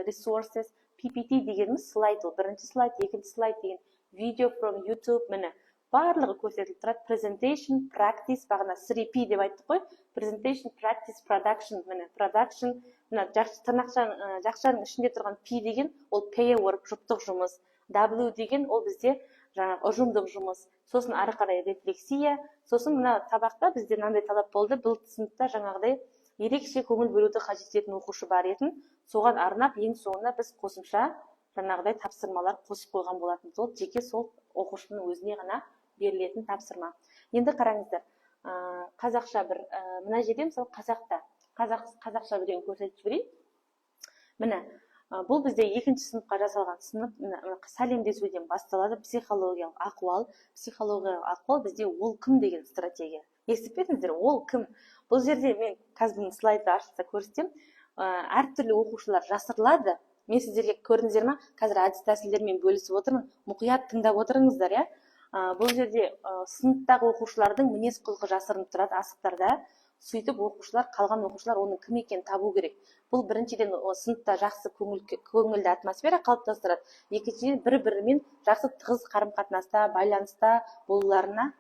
A: resources, PPT дегеніміз слайд, ол бірінші слайд, екінші слайд деген video from YouTube, мені барлығы көрсетіліп тұрады. Presentation, practice, бағана 3P деп айттық қой. Presentation, practice, production. Міне, production, мына жақшаның ішінде тұрған P деген ол pay work, жұптық жұмыс. W деген ол бізде жаңағы ұжымдық жұмыс. Сосын ары қарай рефлексия. Сосын мына сабақта бізде мынандай талап болды. Бұл сыныпта жаңағыдай ерекше көңіл бөлуді қажет ететін оқушы бар етін. Соған арнап ең соңында біз қосымша жаңағыдай тапсырмалар қосып қойған болатын. Сол жеке сол оқушының өзіне ғана берілетін тапсырма. Енді қараңыздар, қазақша бір мына жерде мысалы қазақша біреуін көрсетіп жіберейін. Міне, бұл бізде екінші сыныпқа жасалған сынып сәлемдесуден басталады. Психологиялық ахуал бізде ол кім деген стратегия. Естіп пе, ол кім? Бұл жерде мен қазір слайды ашса көрсетем. Әртүрлі оқушылар жасырылады. Мен сіздерге көрдіңіздер ме? Қазір әдіс тәсілдермен бөлісіп отырмын. Мұқият тыңдап отырыңыздар, иә? Бұл жерде сыныптағы оқушылардың мінез құлқы жасырынып тұрады асықтарда. Сөйтіп қалған оқушылар оның кім екенін табу керек. Бұл біріншіден сыныпта жақсы көңілді атмосфера қалыптастырады. Екіншіден бір-бірімен жақсы тығыз қарым-қатынаста, байланыста болуларына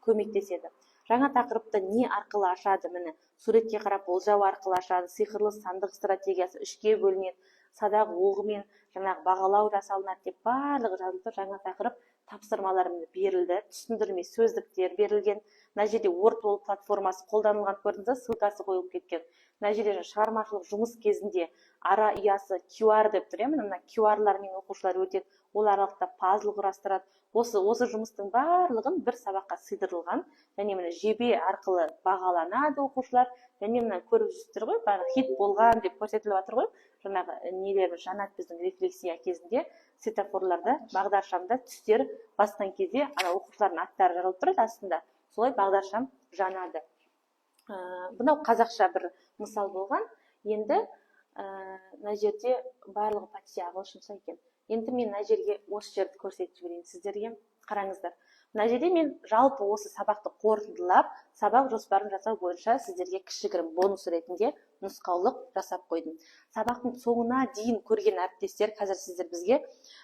A: көмектеседі. Жаңа тақырыпты не арқылы ашады? Міне, суретке қарап болжау арқылы ашады. Сиқырлы сандық стратегиясы 3-ке бөлінеді. Садақ оғымен жаңағы бағалау жасалынады деп барлығы жазылды. Жаңа тақырып тапсырмаларымыз берілді. Түсіндірме сөздіктер берілген. Мына жерде Word платформасы қолданылған, көрдіңіздер, ссылкасы қойылып кеткен. Мына жерде шығармашылық жұмыс кезінде ара ұясы QR деп тұр. Мына QR-лармен оқушылар өтеді. Ол аралықта пазл құрастырады. Осы жұмыстың барлығын бір сабаққа сыйдырылған. Және міне жебе арқылы бағаланады оқушылар. Және мына көріп жүрсіздер ғой, хит болған деп көрсетіліп жатыр ғой. Жаңағы нелер жанат біздің рефлексия кезінде светофорларда, бағдаршамда түстер басқан кезде оқушылардың аттары жарылып тұрады астында. Солай бағдаршам жанады. Бұнау қазақша бір мысал болған. Енді мына жерде барлығы почти ағылшынша екен. Енді мен мына жерге осы жерді көрсетіп жіберейін сіздерге. Қараңыздар. Мына жерде мен жалпы осы сабақты қорытындылап, сабақ жоспарын жасау бойынша сіздерге кішігірім бонус ретінде нұсқаулық жасап қойдым. Сабақтың соңына дейін көрген әріптестер, қазір сіздер бізге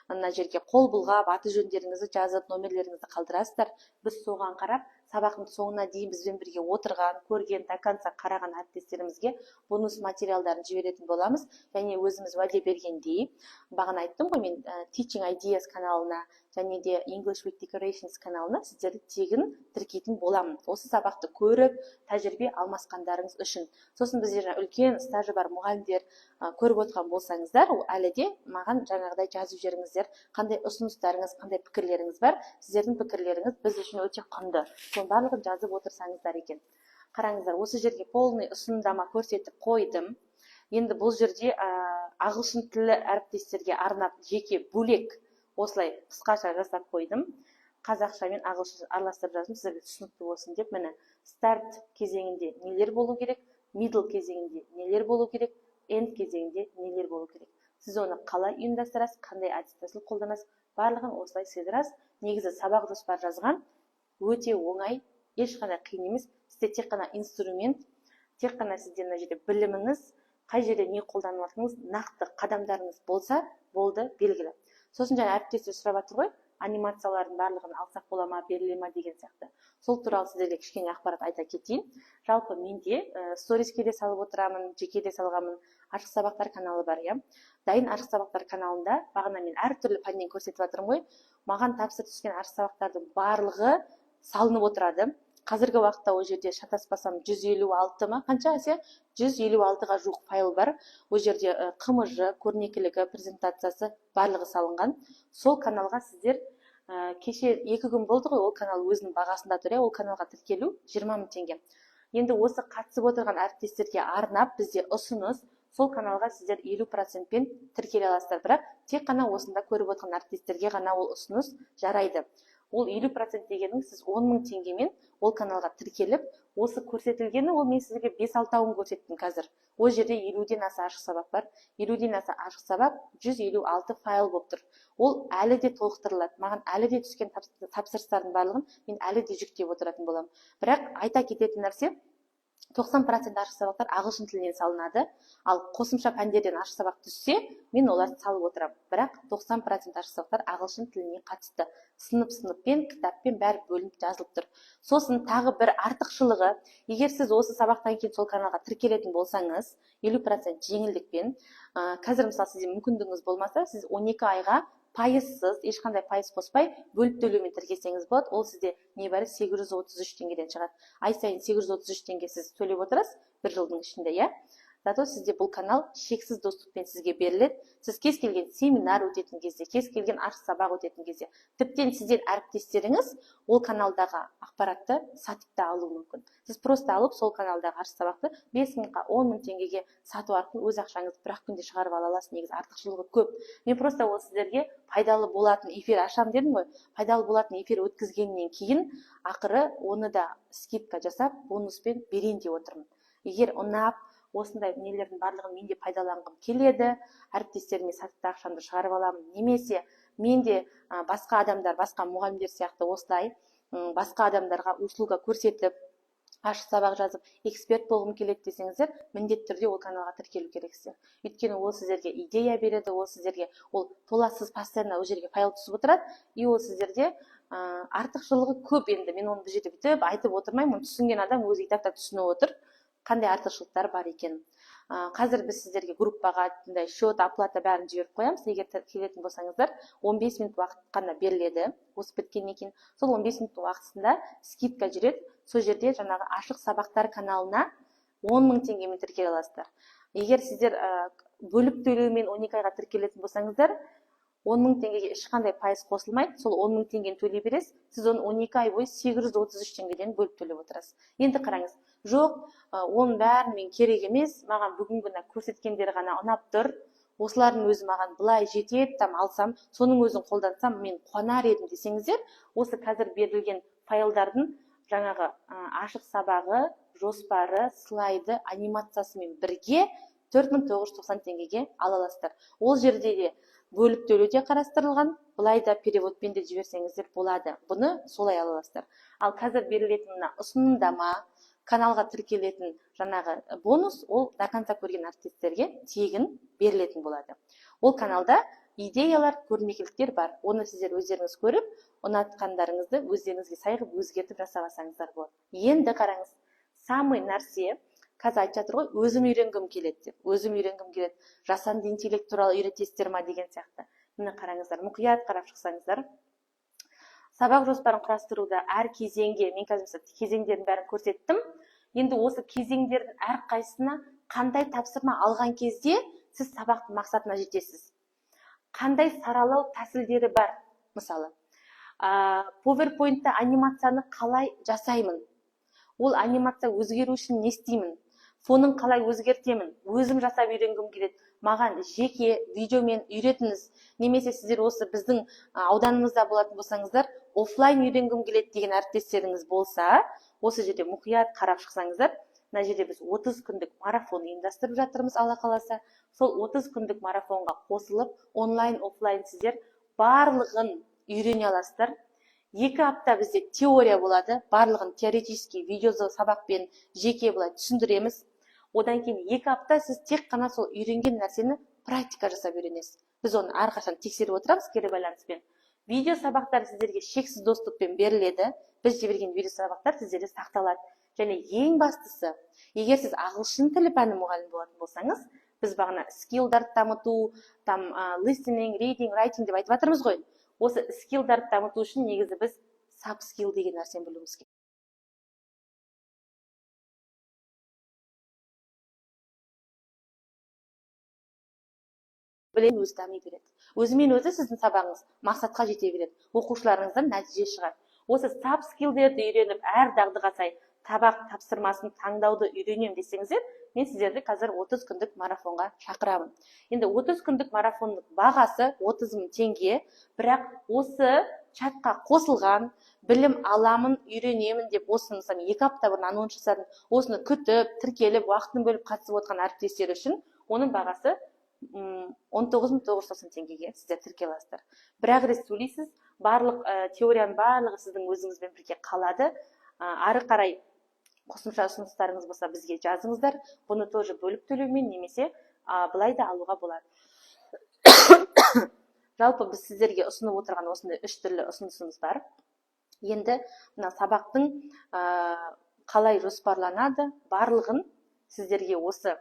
A: мына жерге қол бұлғап, аты жөндеріңізді жазып, номерлеріңізді қалдырасыздар. Біз соған қарап, сабақтың соңына дейін бізбен бірге отырған, көрген, до конца қараған әріптестерімізге бонус материалдарын жіберетін боламыз. Және өзіміз уәде бергендей, бағана айттым ғой, мен Teaching Ideas каналына және де English with Decorations каналына сіздерді тегін тіркейтін боламын. Осы сабақты көріп, тәжірибе алмасқандарыңыз үшін. Сосын бізде үлкен стажы бар мұғалімдер көріп отырған болсаңыздар, әлі де маған жаңағыдай жазып жіберіңіздер. Қандай ұсыныстарыңыз, қандай пікірлеріңіз бар? Сіздердің пікірлеріңіз біз үшін өте құнды. Соның барлығын жазып отырсаңыздар екен. Қараңыздар, осы жерге полный ұсынымдама көрсетіп қойдым. Енді бұл жерде ағылшын тілі әріптестерге арнап жеке бөлек осылай қысқаша жасап қойдым. Қазақша мен ағылшынша араластырып жаздым, сіздерге түсінікті болсын деп. Міне, старт кезеңінде нелер болу керек, middle кезеңінде нелер болу керек, end кезеңінде нелер болу керек. Сіз оны қалай ұйымдастырасыз, қандай әдіс тәсіл қолданасыз, барлығын осылай сыйдырасыз. Негізі сабақ жоспар жазған өте оңай, ешқандай қиын емес. Сізде тек қана инструмент, тек қана сізде мына жерде біліміңіз, қай жерде не қолданып жатырсыңыз, нақты қадамдарыңыз болса, болды, белгілі. Сосын жаңа әріптестер сұрап жатыр ғой, анимациялардың барлығын алсақ бола ма, беріле ма деген сияқты. Сол туралы сіздерге кішкене ақпарат айта кетейін. Жалпы менде сториске де салып отырамын, жеке де салғанмын. Ашық сабақтар каналы бар, иә. Дайын ашық сабақтар каналында бағана мен әртүрлі пәннен көрсетіп жатырмын ғой. Маған тапсырып түскен ашық сабақтардың барлығы салынып отырады. Қазіргі уақытта ол жерде шатаспасам 156 ма? Қанша әсе? 156-ға жуық файл бар. Ол жерде қымыжы, көрнекілігі, презентациясы барлығы салынған. Сол каналға сіздер кеше 2 күн болды ғой, ол канал өзінің бағасында тұр, ол каналға тіркелу 20 мың теңге. Енді осы қатысып отырған әріптестерге арнап бізде ұсыныс, сол каналға сіздер 50%-пен тіркеле аласыздар, бірақ тек қана осында көріп отырған әріптестерге ғана ол ұсыныс жарайды. Ол 50% дегенің сіз 10 мың теңгемен ол каналға тіркеліп, осы көрсетілгені ол мен сізге 5-6-ын көрсеттім қазір. Ол жерде 50-ден аса ашық сабақ бар. 50-ден аса ашық сабақ 156 файл болып тұр. Ол әлі де толықтырылады. Маған әлі де түскен тапсырыстардың барлығын мен әлі де жүктеп отыратын боламын. Бірақ айта кететін нәрсе, 90% ашық сабақтар ағылшын тілінен салынады. Ал қосымша пәндерден ашық сабақ түссе, мен оларды салып отырамын. Бірақ 90% ашық сабақтар ағылшын тіліне қатысты. Сынып-сыныппен, кітаппен бәрі бөлініп жазылып тұр. Сосын тағы бір артықшылығы, егер сіз осы сабақтан кейін сол каналға тіркелетін болсаңыз, 50% жеңілдікпен, қазір мысалы сізде мүмкіндігіңіз болмаса, сіз 12 айға пайызсыз, ешқандай пайыз қоспай, бөліп төлеумен тіркелсеңіз болады. Ол сізде небәрі 833 теңгеден шығады. Ай сайын 833 теңге сіз төлеп отырасыз, бір жылдың ішінде, иә? Зато сізде бұл канал шексіз доступпен сізге беріледі. Сіз кез келген семинар өтетін кезде, кез келген ашық сабақ өтетін кезде, тіптен сізден әріптестеріңіз ол каналдағы ақпаратты сатып та алуы мүмкін. Сіз просто алып сол каналдағы ашық сабақты 5 минутқа 10 мың теңгеге сату арқылы өз ақшаңызды бір-ақ күнде шығарып ала аласыз. Негізі артықшылығы көп. Мен просто ол сіздерге пайдалы болатын эфир ашам дедім ғой. Пайдалы болатын эфир өткізгеннен кейін ақыры оны да скидка жасап, бонуспен берейін деп отырмын. Егер ұнап, осындай нелердің барлығын менде пайдаланғым келеді, әріптестеріме сатып ақшамды шығарып аламын, немесе менде басқа адамдар, басқа мұғалімдер сияқты осылай басқа адамдарға услуга көрсетіп, ашық сабақ жазып, эксперт болғым келеді десеңіздер, міндетті түрде ол каналға тіркелу керексіздер. Өйткені ол сіздерге идея береді, ол сіздерге ол толассыз постоянно ол жерге файл түсіп отырады, и ол сіздерде артықшылығы көп. Енді мен оны бұл жерде бүтіп айтып отырмаймын, түсінген адам өзі кітапта түсініп отыр қандай артықшылықтар бар екен. Қазір біз сіздерге группаға счет, оплата бәрін жіберіп қоямыз. Егер келетін болсаңыздар, 15 минут уақыт қана беріледі. Осы біткеннен кейін сол 15 минут уақытысында скидка жүреді. Сол жерде жаңағы ашық сабақтар каналына 10 мың теңгемен тіркеле аласыздар. Егер сіздер бөліп төлеумен 12 айға тіркелетін болсаңыздар, 10 мың теңгеге ешқандай пайыз қосылмайды. Сол 10 мың теңгені төлей бересіз. Сіз оны 12 ай бойы 833 теңгеден бөліп төлеп отырасыз. Енді қараңыз. Жоқ, оның бәрін мен керек емес, маған бүгінгі көрсеткендері ғана ұнап тұр, осылардың өзі маған былай жетеді, алсам, соның өзін қолдансам, мен қуанар едім десеңіздер, осы қазір берілген файлдардың жаңағы ашық сабағы, жоспары, слайды, анимациясымен бірге 4990 теңгеге ала аласыздар. Ол жерде де бөліп төлеу де қарастырылған, былай да переводпен де жіберсеңіздер болады. Бұны солай ала аласыздар. Ал қазір берілетін ұсынымдама, каналға тіркелетін жаңағы бонус, ол до конца көрген әріптестерге тегін берілетін болады. Ол каналда идеялар, көрнекіліктер бар. Оны сіздер өздеріңіз көріп, ұнатқандарыңызды өздеріңізге сай қылып өзгертіп жасағансаңыздар болады. Енді қараңыз, самый нәрсе, қазір айтып жатыр ғой, өзім үйренгім келеді деп. Өзім үйренгім келеді. Жасанды интеллект туралы үйретесіздер ма деген сияқты. Міне қараңыздар, мұқият қарап шықсаңыздар. Сабақ жоспарын құрастыруда әр кезеңге, мен қазір кезеңдердің бәрін көрсеттім. Енді осы кезеңдердің әр қайсысына қандай тапсырма алған кезде сіз сабақтың мақсатына жетесіз. Қандай саралау тәсілдері бар, мысалы. PowerPoint-та анимацияны қалай жасаймын? Ол анимация өзгеру үшін не істеймін? Фонын қалай өзгертемін? Өзім жасап үйренгім келеді. Маған жеке видеомен үйретіңіз. Немесе сіздер осы біздің ауданымызда болатын болсаңыздар, офлайн үйренгім келеді деген әріптестеріңіз болса, осы жерде мұқият қарап шықсаңыздар, мына жерде біз 30 күндік марафон ұйымдастырып жатырмыз, Алла қаласа. Сол 30 күндік марафонға қосылып, онлайн, офлайн сіздер барлығын үйрене аласыздар. 2 апта бізде теория болады, барлығын теоретический видео сабақпен жеке былай түсіндіреміз. Одан кейін 2 апта сіз тек қана сол үйренген нәрсені практика жасап үйренесіз. Біз оны әрқашан тексеріп отырамыз кері байланыспен. Видео сабақтар сіздерге шексіз доступпен беріледі. Біз жіберген видео сабақтар сіздерде сақталады. Және ең бастысы, егер сіз ағылшын тілі пәні мұғалімі болатын болсаңыз, біз бағана скиллдарды дамыту, listening, reading, writing деп айтып жатырмыз ғой. Осы скиллдарды дамыту үшін негізі біз sub skill деген нәрсені білуіміз керек. Білен өзі дами береді. Өзімен өзі сіздің сабағыңыз мақсатқа жете береді. Оқушыларыңыздан нәтиже шығады. Осы sub skillдерді үйреніп, әр дағдыға сай сабақ тапсырмасын таңдауды үйренем десеңіздер, мен сіздерді қазір 30 күндік марафонға шақырамын. Енді 30 күндік марафонның бағасы 30 мың теңге, бірақ осы чатқа қосылған, білім аламын, үйренемін деп осыны 2 апта бұрын анонс жасадым. Осыны күтіп, тіркеліп, уақытын бөліп қатысып отырған әріптестер үшін оның бағасы 19.990 теңгеге сіздер тіркеле аласыздар. Бір-ақ рет сөйлейсіз, барлық теорияның барлығы сіздің өзіңізбен бірге қалады. Ары қарай қосымша ұсыныстарыңыз болса бізге жазыңыздар. Бұны тоже бөліп төлеумен немесе былай да алуға болады. Жалпы біз сіздерге ұсынып отырған осындай 3 түрлі ұсынысымыз бар. Енді мына сабақтың қалай жоспарланады, барлығын сіздерге осы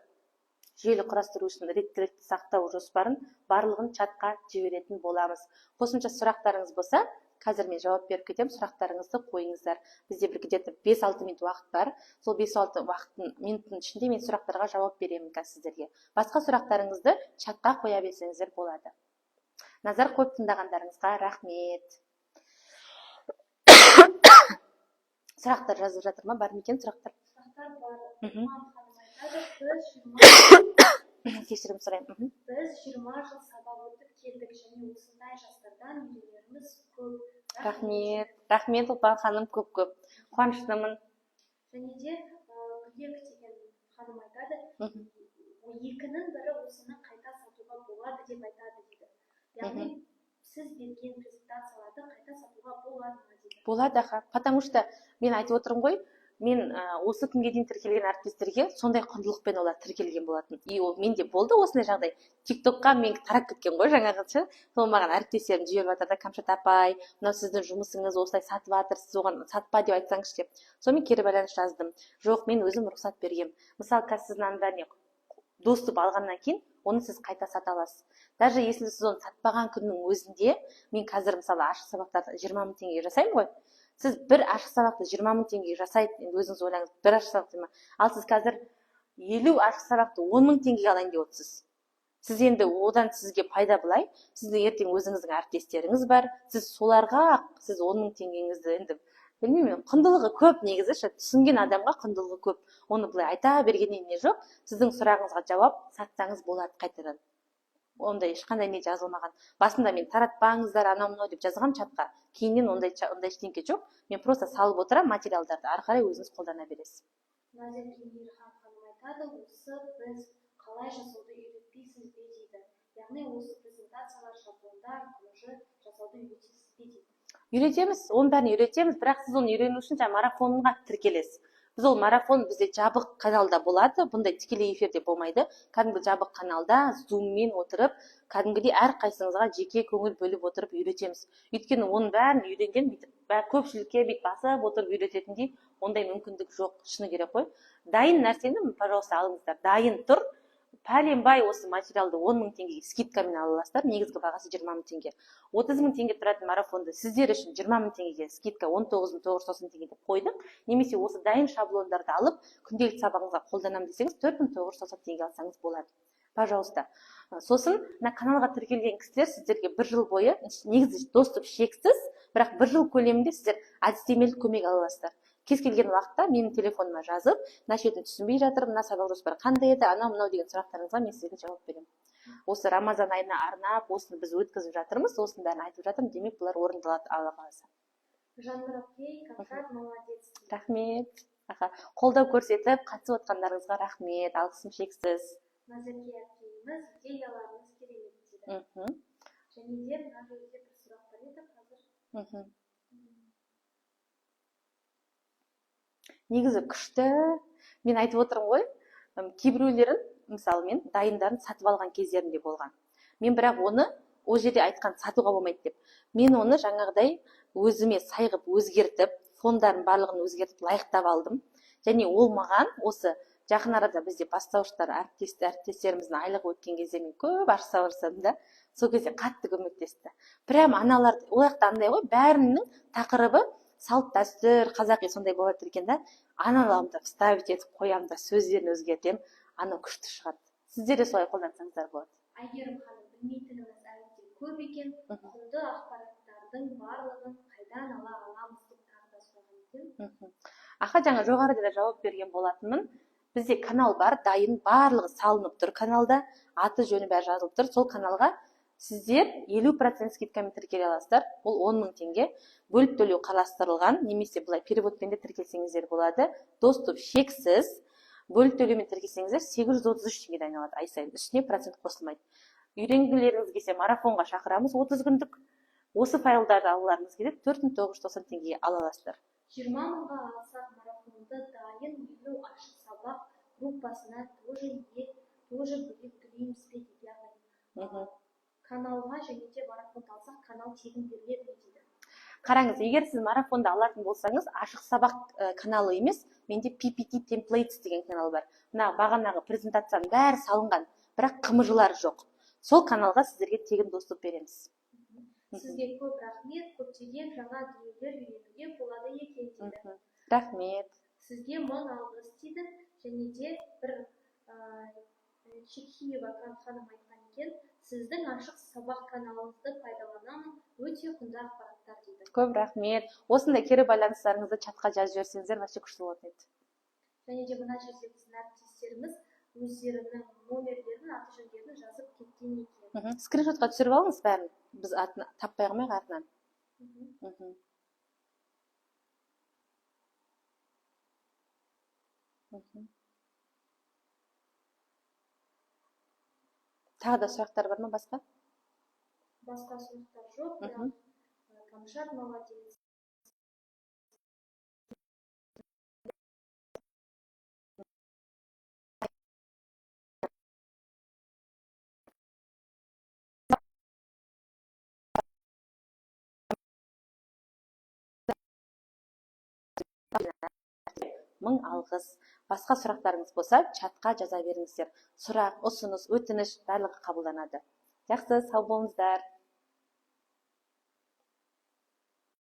A: желі құрастыру үшін реттілікті сақтау жоспарын барлығын чатқа жіберетін боламыз. Қосымша сұрақтарыңыз болса, қазір мен жауап беріп кетемін, сұрақтарыңызды қойыңыздар. Бізде бір где-то 5-6 минут уақыт бар. Сол 5-6 минуттың ішінде мен сұрақтарға жауап беремін сіздерге. Басқа сұрақтарыңызды чатқа қоя берсеңіздер болады. Назар қойып тыңдағандарыңызға рахмет. Сұрақтар жазып жатыр ма? Бар ма екен сұрақтар?
B: Сұрақтар бар.
A: Кешірім сұраймын.
B: Біз 20 жыл сабақ өтіп келдік және осындай жастардан үйренеріміз көп.
A: Рахмет. Рахмет Ұлпан ханым, көп-көп. Қуаныштымын.
B: Және де Гүлек деген ханым айтады, екінің бірі осыны қайта сатуға болады деп айтады дейді. Яғни сіз берген презентацияларды қайта сатуға болады ма дейді.
A: Болады, аха. Потому что мен айтып отырмын ғой, мен осы күнге дейін тіркелген әріптестерге сондай құндылықпен олар тіркелген болатын. И ол менде болды осындай жағдай. TikTokқа мен тарап кеткен ғой жаңағыша. Сол маған әріптестерім жіберіп жатыр да, Камшат апай, мынау сіздің жұмысыңыз осылай сатып жатыр, сіз оған сатпа деп айтсаңызшы деп. Сонымен кері байланыс жаздым. Жоқ, мен өзім рұқсат бергем. Мысалы, сіз мынандай доступ алғаннан кейін оны сіз қайта сата аласыз. Даже если сіз оны сатпаған күннің өзінде, мен қазір мысалы ашық сабақтарды 20 мың теңге жасаймын ғой. Сіз бір ашық сабақты 20 мың теңге жасайды, енді өзіңіз ойлаңыз, бір ашық сабақты. Ал сіз қазір 50 ашық сабақты 10 мың теңгеге алайын деп отырсыз. Сіз енді одан сізге пайда былай, сіздің ертең өзіңіздің әріптестеріңіз бар, сіз соларға сіз 10 мың теңгеңізді енді білмеймін, құндылығы көп негізі, түсінген адамға құндылығы көп. Оны былай айта бергеннен не жоқ, сіздің сұрағыңызға жауап сатсаңыз болады қайтадан. Ондай ешқандай не жазылмаған. Басында мен таратпаңыздар, анау-мынау деп жазған чатқа. Кейіннен ондай ештеңке жоқ. Мен просто салып отырамын материалдарды, ары қарай өзіңіз қолдана бересіз.
B: Назерке Мейірхан ханым айтады, осы біз қалай жасауды үйретпейсіз бе дейді. Яғни осы презентациялар, шаблондар, уже жасауды үйретесіз бе дейді.
A: Үйретеміз, оның бәрін үйретеміз, бірақ сіз оны үйрену үшін марафонға тіркелесіз. Біз ол марафон бізде жабық каналда болады, бұндай тікелей эфирде болмайды. Кәдімгі жабық каналда зуммен отырып, кәдімгідей әрқайсыңызға жеке көңіл бөліп отырып үйретеміз. Өйткені оның бәрін үйренген көпшілікке басып отырып үйрететіндей ондай мүмкіндік жоқ, шыны керек қой. Дайын нәрсені, пожалуйста, алыңыздар. Дайын тұр. Пәленбай осы материалды 10 мың теңгеге скидкамен аласыздар, негізгі бағасы 20 мың теңге. 30 мың теңге тұратын марафонды сіздер үшін 20 мың теңгеге скидка 19.990 теңге деп қойдық. Немесе осы дайын шаблондарды алып, күнделікті сабағыңызға қолданамын десеңіз 4.990 теңге алсаңыз болады. Пожалуйста. Сосын, каналға тіркелген кісілер сіздерге 1 жыл бойы, негізі доступ шексіз, бірақ 1 жыл көлемінде сіздер әдістемелік көмек ала аласыздар. Кез келген уақытта менің телефоныма жазып, мына шетін түсінбей жатыр, мына сабақ жоспары қандай еді, анау-мынау деген сұрақтарыңызға мен сізге жауап беремін. Осы Рамазан айына арнап, осыны біз өткізіп жатырмыз, осының бәрін айтып жатырмын, демек бұлар орындалады Алла қаласа.
B: Жаннұрапей, Камшат, молодец.
A: Рахмет. Қолдау көрсетіп, қатысып отқандарыңызға рахмет, алғысым шексіз.
B: Назерке әпкеміз, идеяларыңыз керемет дейді. Және де мына жерде бір сұрақ бар еді қазір.
A: Негізі күшті, мен айтып отырмын ғой, кейбіреулерін, мысалы мен дайындарын сатып алған кездерінде болған. Мен бірақ оны, ол жерде айтқан сатуға болмайды деп. Мен оны жаңағыдай өзіме сайғып өзгертіп, фондарын барлығын өзгертіп лайықтап алдым. Және ол маған осы жақын арада бізде бастауыштар әріптестеріміздің айлығы өткен кезде мен көп ашық сабақ жасадым да, сол кезде қатты көмектесті. Прям аналар, ол жақта андай ғой, бәрінің тақырыбы салт дәстүр, қазақи сондай болады екен да, аналарымды вставить етіп қоямын да, сөздерін өзгертем, анау күшті шығады. Сіздер де солай қолдансаңыздар болады.
B: Әйгерім ханым, білмейтініміз әлі де көп екен, құнды ақпараттардың барлығын қайдан ала аламыз деп тағы да сұраған екен.
A: Аха, жаңа жоғарыда да жауап берген болатынмын. Бізде канал бар, дайын, барлығы салынып тұр каналда, аты жөні бәрі жазылып тұр. Сол каналға сіздер 50% скидкамен тіркеле аласыздар. Ол 10 мың теңге. Бөліп төлеу қарастырылған, немесе былай переводпен де тіркелсеңіздер болады. Доступ шексіз. Бөліп төлеумен тіркелсеңіздер 833 теңге айналады ай сайын. Үстіне процент қосылмайды. Үйренгілеріңіз келсе марафонға шақырамыз 30 күндік. Осы файлдарды алуларыңыз керек 4.990 теңгеге ала аласыздар.
B: 20 мыңға алсақ марафонды материалды дайын елу ашық сабақ группасына тоже бөлек төлейміз бе дейді. Яғни каналға және де марафонды алсақ, канал тегін беріледі ме дейді.
A: Қараңыз, егер сіз марафонда алатын болсаңыз, ашық сабақ каналы емес, менде PPT templates деген канал бар. Мына бағанағы презентацияның бәрі салынған, бірақ қымыжылар жоқ. Сол каналға сіздерге тегін доступ береміз.
B: Сізге көп рахмет, көптеген жаңа дүниелер үйренуге болады екен дейді.
A: Рахмет.
B: Сізге мың алғыс дейді, және де бір Чекиева ханым айтқан екен, сіздің ашық сабақ каналыңызды пайдаланамын, өте құнды ақпараттар дейді.
A: Көп рахмет. Осындай кері байланыстарыңызды чатқа жазып жіберсеңіздер, вообще күшті болатын еді.
B: Және де мына жерде біздің әріптестеріміз өздерінің номерлерін, аты жөндерін жазып кеткен екен.
A: Скриншотқа түсіріп алыңыз бәрін. Біз атын таппай қоймайық артынан. Тағы да сұрақтар бар ма басқа?
B: Басқа сұрақтар жоқ, бірақ Камшат молодец.
A: Мың алғыс. Басқа сұрақтарыңыз болса, чатқа жаза беріңіздер. Сұрақ, ұсыныс, өтініш барлығы қабылданады. Жақсы, сау болыңыздар.